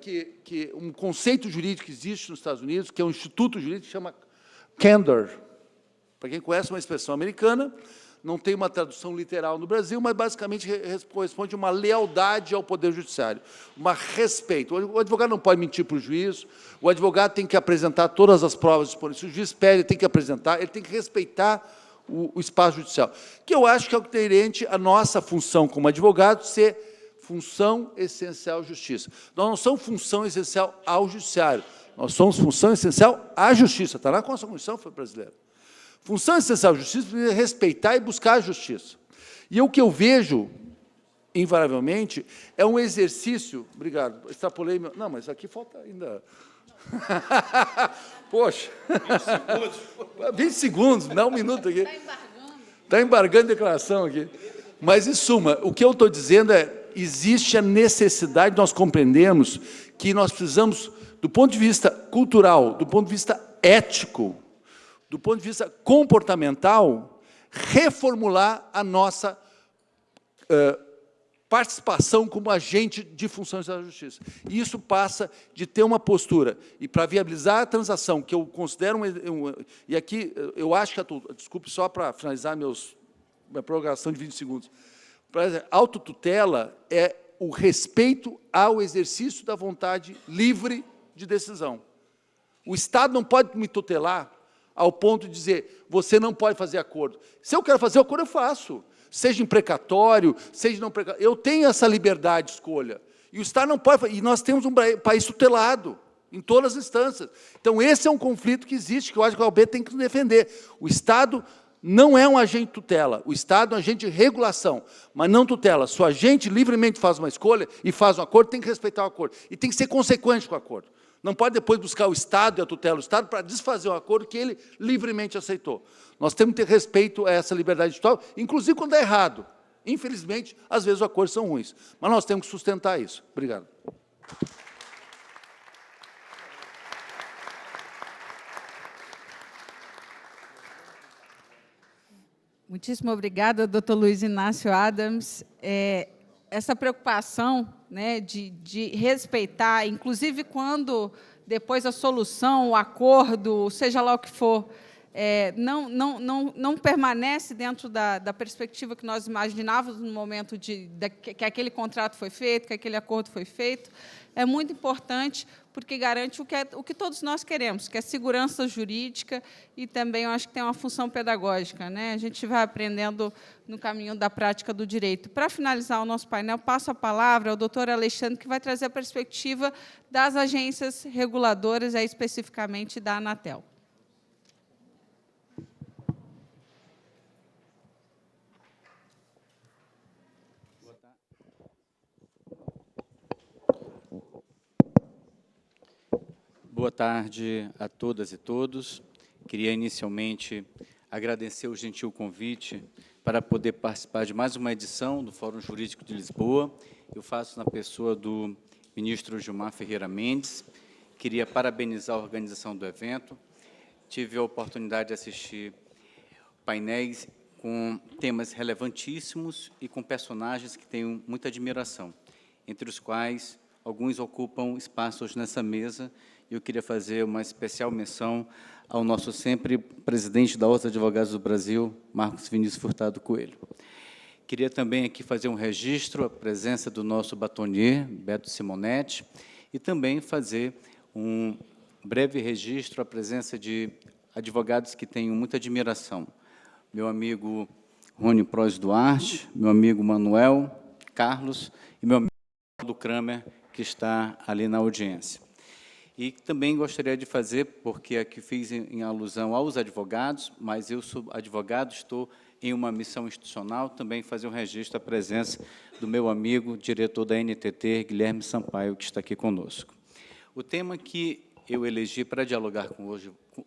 um conceito jurídico que existe nos Estados Unidos, que é um instituto jurídico que chama candor. Para quem conhece uma expressão americana, não tem uma tradução literal no Brasil, mas basicamente corresponde a uma lealdade ao Poder Judiciário, um respeito. O advogado não pode mentir para o juiz, o advogado tem que apresentar todas as provas disponíveis. Se o juiz pede, ele tem que apresentar, ele tem que respeitar o espaço judicial, que eu acho que é o inerente à nossa função como advogado, ser função essencial à justiça. Nós não somos função essencial ao judiciário, nós somos função essencial à justiça, está na Constituição brasileira. Função essencial à justiça é respeitar e buscar a justiça. E o que eu vejo, invariavelmente, é um exercício... Obrigado, extrapolei... Não, mas aqui falta ainda... Poxa! 20 segundos, dá 1 minuto aqui. Está embargando a declaração aqui. Mas, em suma, o que eu estou dizendo existe a necessidade de nós compreendermos que nós precisamos, do ponto de vista cultural, do ponto de vista ético, do ponto de vista comportamental, reformular a nossa participação como agente de funções da justiça. E isso passa de ter uma postura, e para viabilizar a transação, que eu considero e aqui eu acho que, desculpe, só para finalizar minha prorrogação de 20 segundos, autotutela é o respeito ao exercício da vontade livre de decisão. O Estado não pode me tutelar ao ponto de dizer, você não pode fazer acordo. Se eu quero fazer acordo, eu faço. Seja em precatório, seja não precatório. Eu tenho essa liberdade de escolha. E o Estado não pode... E nós temos um país tutelado, em todas as instâncias. Então, esse é um conflito que existe, que eu acho que a OAB tem que defender. O Estado não é um agente de tutela. O Estado é um agente de regulação, mas não tutela. Se o agente livremente faz uma escolha e faz um acordo, tem que respeitar o acordo. E tem que ser consequente com o acordo. Não pode depois buscar o Estado e a tutela do Estado para desfazer um acordo que ele livremente aceitou. Nós temos que ter respeito a essa liberdade individual, inclusive quando é errado. Infelizmente, às vezes os acordos são ruins. Mas nós temos que sustentar isso. Obrigado. Muitíssimo obrigada, doutor Luiz Inácio Adams. Essa preocupação, né, de respeitar, inclusive quando depois a solução, o acordo, seja lá o que for, não permanece dentro da perspectiva que nós imaginávamos no momento que aquele contrato foi feito, que aquele acordo foi feito, é muito importante, porque garante o que todos nós queremos, que é segurança jurídica e também, eu acho que tem uma função pedagógica, né? A gente vai aprendendo no caminho da prática do direito. Para finalizar o nosso painel, passo a palavra ao doutor Alexandre, que vai trazer a perspectiva das agências reguladoras, especificamente da Anatel. Boa tarde a todas e todos. Queria inicialmente agradecer o gentil convite para poder participar de mais uma edição do Fórum Jurídico de Lisboa. Eu faço na pessoa do ministro Gilmar Ferreira Mendes. Queria parabenizar a organização do evento. Tive a oportunidade de assistir painéis com temas relevantíssimos e com personagens que tenho muita admiração, entre os quais alguns ocupam espaços nessa mesa. Eu queria fazer uma especial menção ao nosso sempre presidente da Ordem dos Advogados do Brasil, Marcos Vinícius Furtado Coelho. Queria também aqui fazer um registro, a presença do nosso batonier, Beto Simonetti, e também fazer um breve registro, a presença de advogados que tenho muita admiração. Meu amigo Rony Proz Duarte, meu amigo Manuel Carlos e meu amigo do Kramer, que está ali na audiência. E também gostaria de fazer, porque aqui fiz em alusão aos advogados, mas eu sou advogado, estou em uma missão institucional, também fazer um registro da presença do meu amigo, diretor da NTT, Guilherme Sampaio, que está aqui conosco. O tema que eu elegi para dialogar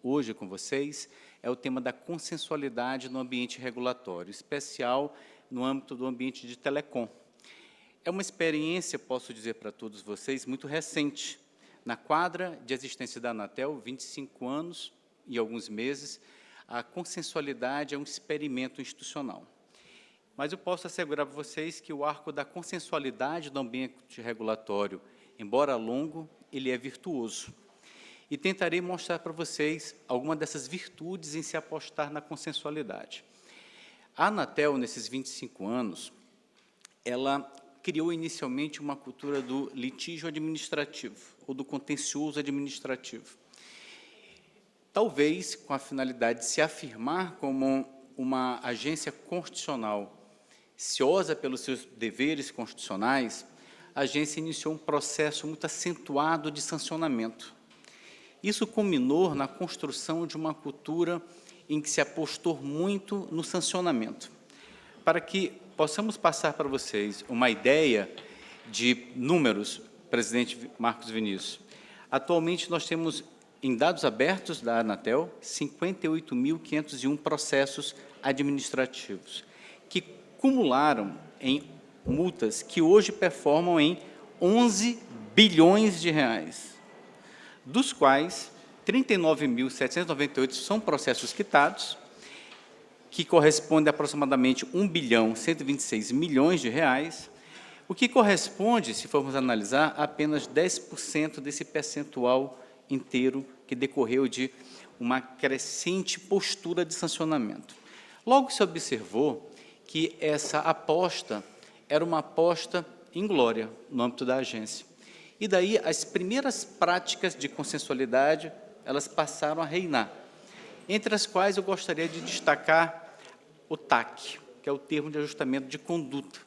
hoje com vocês é o tema da consensualidade no ambiente regulatório, especial no âmbito do ambiente de telecom. É uma experiência, posso dizer para todos vocês, muito recente. Na quadra de existência da Anatel, 25 anos e alguns meses, a consensualidade é um experimento institucional. Mas eu posso assegurar para vocês que o arco da consensualidade do ambiente regulatório, embora longo, ele é virtuoso. E tentarei mostrar para vocês algumas dessas virtudes em se apostar na consensualidade. A Anatel, nesses 25 anos, ela criou inicialmente uma cultura do litígio administrativo, ou do contencioso administrativo. Talvez com a finalidade de se afirmar como uma agência constitucional ciosa pelos seus deveres constitucionais, a agência iniciou um processo muito acentuado de sancionamento. Isso culminou na construção de uma cultura em que se apostou muito no sancionamento. Para que possamos passar para vocês uma ideia de números, presidente Marcos Vinícius, atualmente nós temos, em dados abertos da Anatel, 58.501 processos administrativos, que cumularam em multas que hoje performam em 11 bilhões de reais, dos quais 39.798 são processos quitados, que corresponde a aproximadamente 1 bilhão 126 milhões de reais, o que corresponde, se formos analisar, a apenas 10% desse percentual inteiro que decorreu de uma crescente postura de sancionamento. Logo se observou que essa aposta era uma aposta inglória no âmbito da agência. E daí as primeiras práticas de consensualidade, elas passaram a reinar, entre as quais eu gostaria de destacar o TAC, que é o termo de ajustamento de conduta,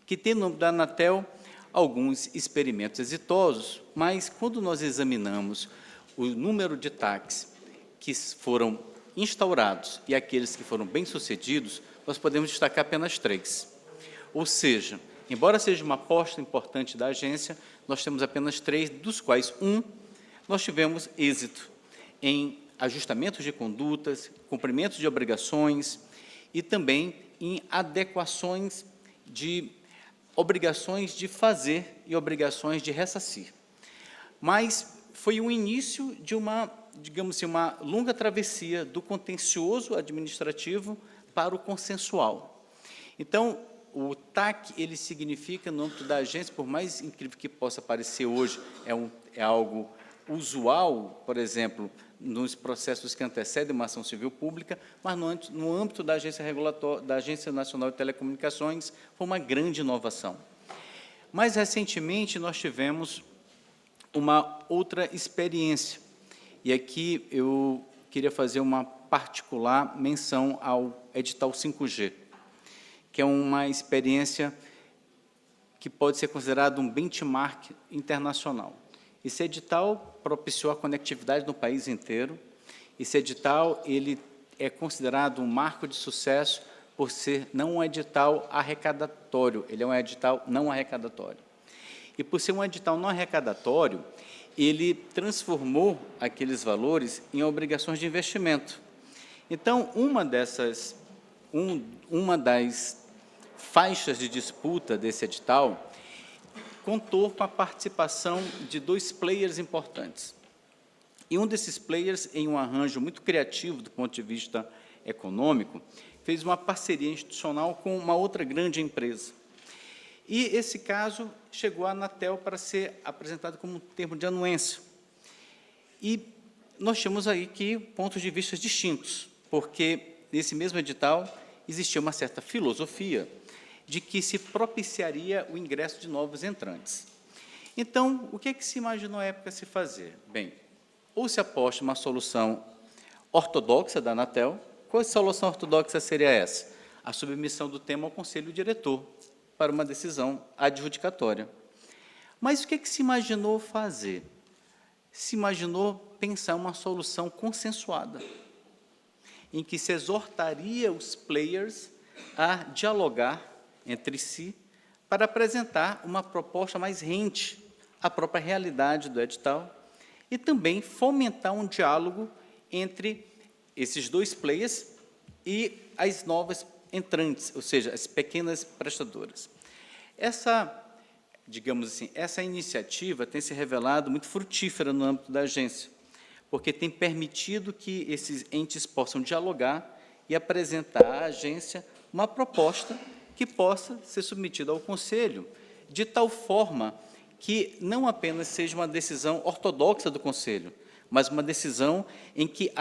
que tem no âmbito da Anatel alguns experimentos exitosos, mas quando nós examinamos o número de TACs que foram instaurados e aqueles que foram bem-sucedidos, nós podemos destacar apenas 3. Ou seja, embora seja uma aposta importante da agência, nós temos apenas 3, dos quais nós tivemos êxito em ajustamentos de condutas, cumprimentos de obrigações e também em adequações de obrigações de fazer e obrigações de ressarcir. Mas foi o início de uma, digamos assim, uma longa travessia do contencioso administrativo para o consensual. Então, o TAC, ele significa, no âmbito da agência, por mais incrível que possa parecer hoje, é algo usual, por exemplo, nos processos que antecedem uma ação civil pública, mas no âmbito da agência regulatória, da Agência Nacional de Telecomunicações, foi uma grande inovação. Mais recentemente, nós tivemos uma outra experiência, e aqui eu queria fazer uma particular menção ao edital 5G, que é uma experiência que pode ser considerado um benchmark internacional. Esse edital propiciou a conectividade no país inteiro. Esse edital ele é considerado um marco de sucesso por ser não um edital arrecadatório, ele é um edital não arrecadatório. E por ser um edital não arrecadatório, ele transformou aqueles valores em obrigações de investimento. Então, uma das faixas de disputa desse edital contou com a participação de 2 players importantes. E um desses players, em um arranjo muito criativo do ponto de vista econômico, fez uma parceria institucional com uma outra grande empresa. E esse caso chegou à Anatel para ser apresentado como um termo de anuência. E nós tínhamos aí que pontos de vista distintos, porque nesse mesmo edital existia uma certa filosofia de que se propiciaria o ingresso de novos entrantes. Então, o que é que se imaginou à época se fazer? Bem, ou se aposta uma solução ortodoxa da Anatel. Qual a solução ortodoxa seria essa? A submissão do tema ao Conselho Diretor para uma decisão adjudicatória. Mas o que se imaginou fazer? Se imaginou pensar uma solução consensuada, em que se exortaria os players a dialogar entre si para apresentar uma proposta mais rente à própria realidade do edital e também fomentar um diálogo entre esses dois players e as novas entrantes, ou seja, as pequenas prestadoras. Digamos assim, essa iniciativa tem se revelado muito frutífera no âmbito da agência, porque tem permitido que esses entes possam dialogar e apresentar à agência uma proposta que possa ser submetida ao Conselho, de tal forma que não apenas seja uma decisão ortodoxa do Conselho, mas uma decisão em que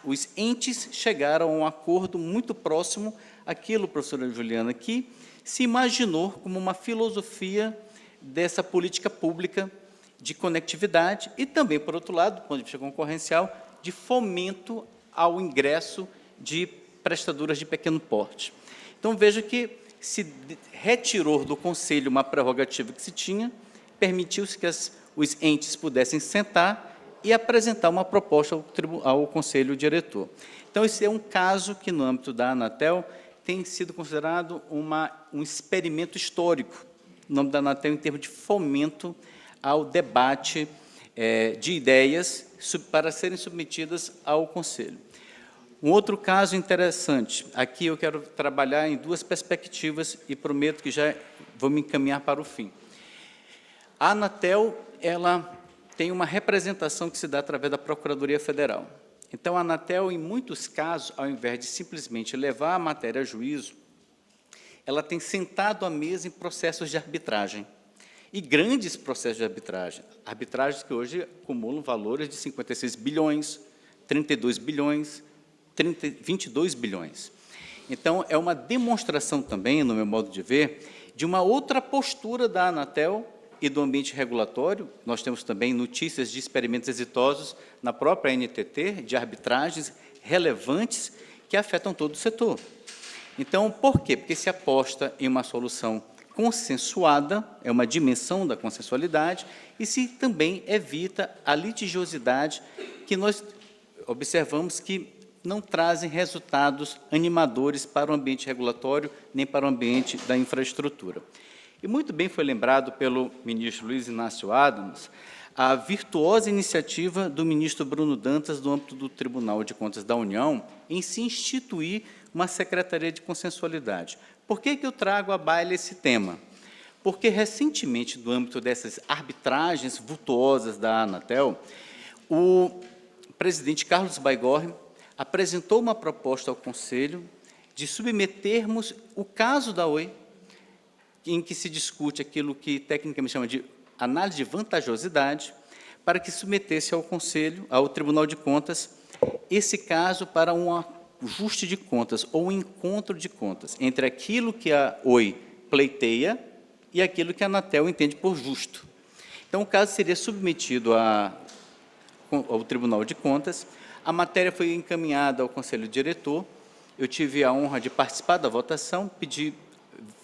os entes chegaram a um acordo muito próximo àquilo, professora Juliana, que se imaginou como uma filosofia dessa política pública de conectividade e também, por outro lado, do ponto de vista concorrencial, de fomento ao ingresso de prestadoras de pequeno porte. Então, veja que se retirou do Conselho uma prerrogativa que se tinha, permitiu-se que os entes pudessem sentar e apresentar uma proposta ao Conselho Diretor. Então, esse é um caso que, no âmbito da Anatel, tem sido considerado um experimento histórico, no âmbito da Anatel, em termos de fomento ao debate de ideias para serem submetidas ao Conselho. Um outro caso interessante, aqui eu quero trabalhar em duas perspectivas e prometo que já vou me encaminhar para o fim. A Anatel, ela tem uma representação que se dá através da Procuradoria Federal. Então, a Anatel, em muitos casos, ao invés de simplesmente levar a matéria a juízo, ela tem sentado à mesa em processos de arbitragem, e grandes processos de arbitragem, arbitragens que hoje acumulam valores de 56 bilhões, 32 bilhões, 22 bilhões. Então, é uma demonstração também, no meu modo de ver, de uma outra postura da Anatel e do ambiente regulatório. Nós temos também notícias de experimentos exitosos na própria NTT, de arbitragens relevantes que afetam todo o setor. Então, por quê? Porque se aposta em uma solução consensuada, é uma dimensão da consensualidade, e se também evita a litigiosidade que nós observamos que não trazem resultados animadores para o ambiente regulatório, nem para o ambiente da infraestrutura. E muito bem foi lembrado pelo ministro Luiz Inácio Adams a virtuosa iniciativa do ministro Bruno Dantas, no âmbito do Tribunal de Contas da União, em se instituir uma Secretaria de Consensualidade. Por que eu trago à baila esse tema? Porque, recentemente, no âmbito dessas arbitragens vultuosas da Anatel, o presidente Carlos Baigorre apresentou uma proposta ao Conselho de submetermos o caso da Oi, em que se discute aquilo que tecnicamente chama de análise de vantajosidade, para que submetesse ao Conselho, ao Tribunal de Contas, esse caso para um ajuste de contas, ou um encontro de contas, entre aquilo que a Oi pleiteia e aquilo que a Anatel entende por justo. Então, o caso seria submetido ao Tribunal de Contas, a matéria foi encaminhada ao Conselho Diretor, eu tive a honra de participar da votação,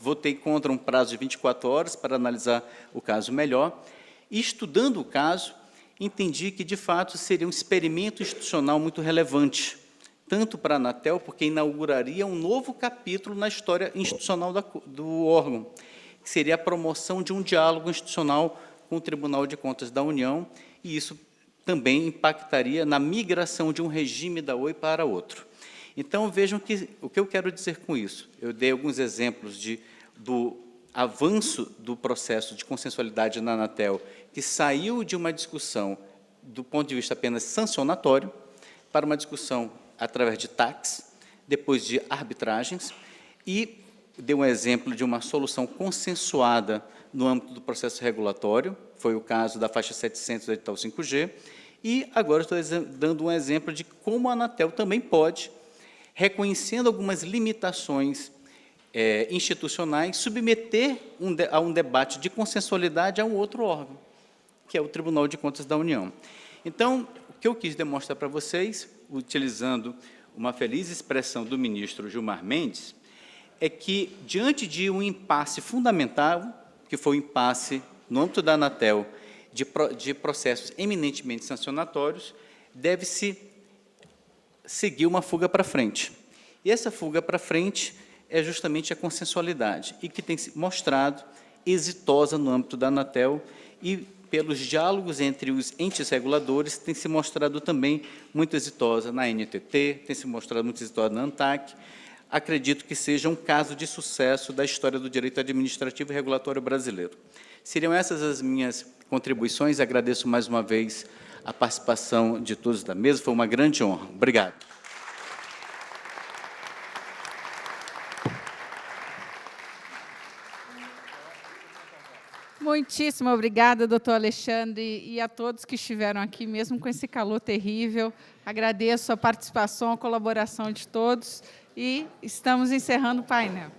votei contra um prazo de 24 horas para analisar o caso melhor, e, estudando o caso, entendi que, de fato, seria um experimento institucional muito relevante, tanto para a Anatel, porque inauguraria um novo capítulo na história institucional do órgão, que seria a promoção de um diálogo institucional com o Tribunal de Contas da União, e isso também impactaria na migração de um regime da Oi para outro. Então, vejam o que eu quero dizer com isso. Eu dei alguns exemplos do avanço do processo de consensualidade na Anatel, que saiu de uma discussão do ponto de vista apenas sancionatório para uma discussão através de TACs, depois de arbitragens, e dei um exemplo de uma solução consensuada no âmbito do processo regulatório, foi o caso da faixa 700 do edital 5G, e agora estou dando um exemplo de como a Anatel também pode, reconhecendo algumas limitações institucionais, submeter a um debate de consensualidade a um outro órgão, que é o Tribunal de Contas da União. Então, o que eu quis demonstrar para vocês utilizando uma feliz expressão do ministro Gilmar Mendes, é que, diante de um impasse fundamental, que foi o impasse no âmbito da Anatel, de processos eminentemente sancionatórios, deve-se seguir uma fuga para frente. E essa fuga para frente é justamente a consensualidade, e que tem se mostrado exitosa no âmbito da Anatel, e pelos diálogos entre os entes reguladores, tem se mostrado também muito exitosa na NTT, tem se mostrado muito exitosa na ANTAC. Acredito que seja um caso de sucesso da história do direito administrativo e regulatório brasileiro. Seriam essas as minhas contribuições. Agradeço mais uma vez a participação de todos da mesa. Foi uma grande honra. Obrigado. Muitíssimo obrigada, doutor Alexandre, e a todos que estiveram aqui, mesmo com esse calor terrível. Agradeço a participação, a colaboração de todos, e estamos encerrando o painel.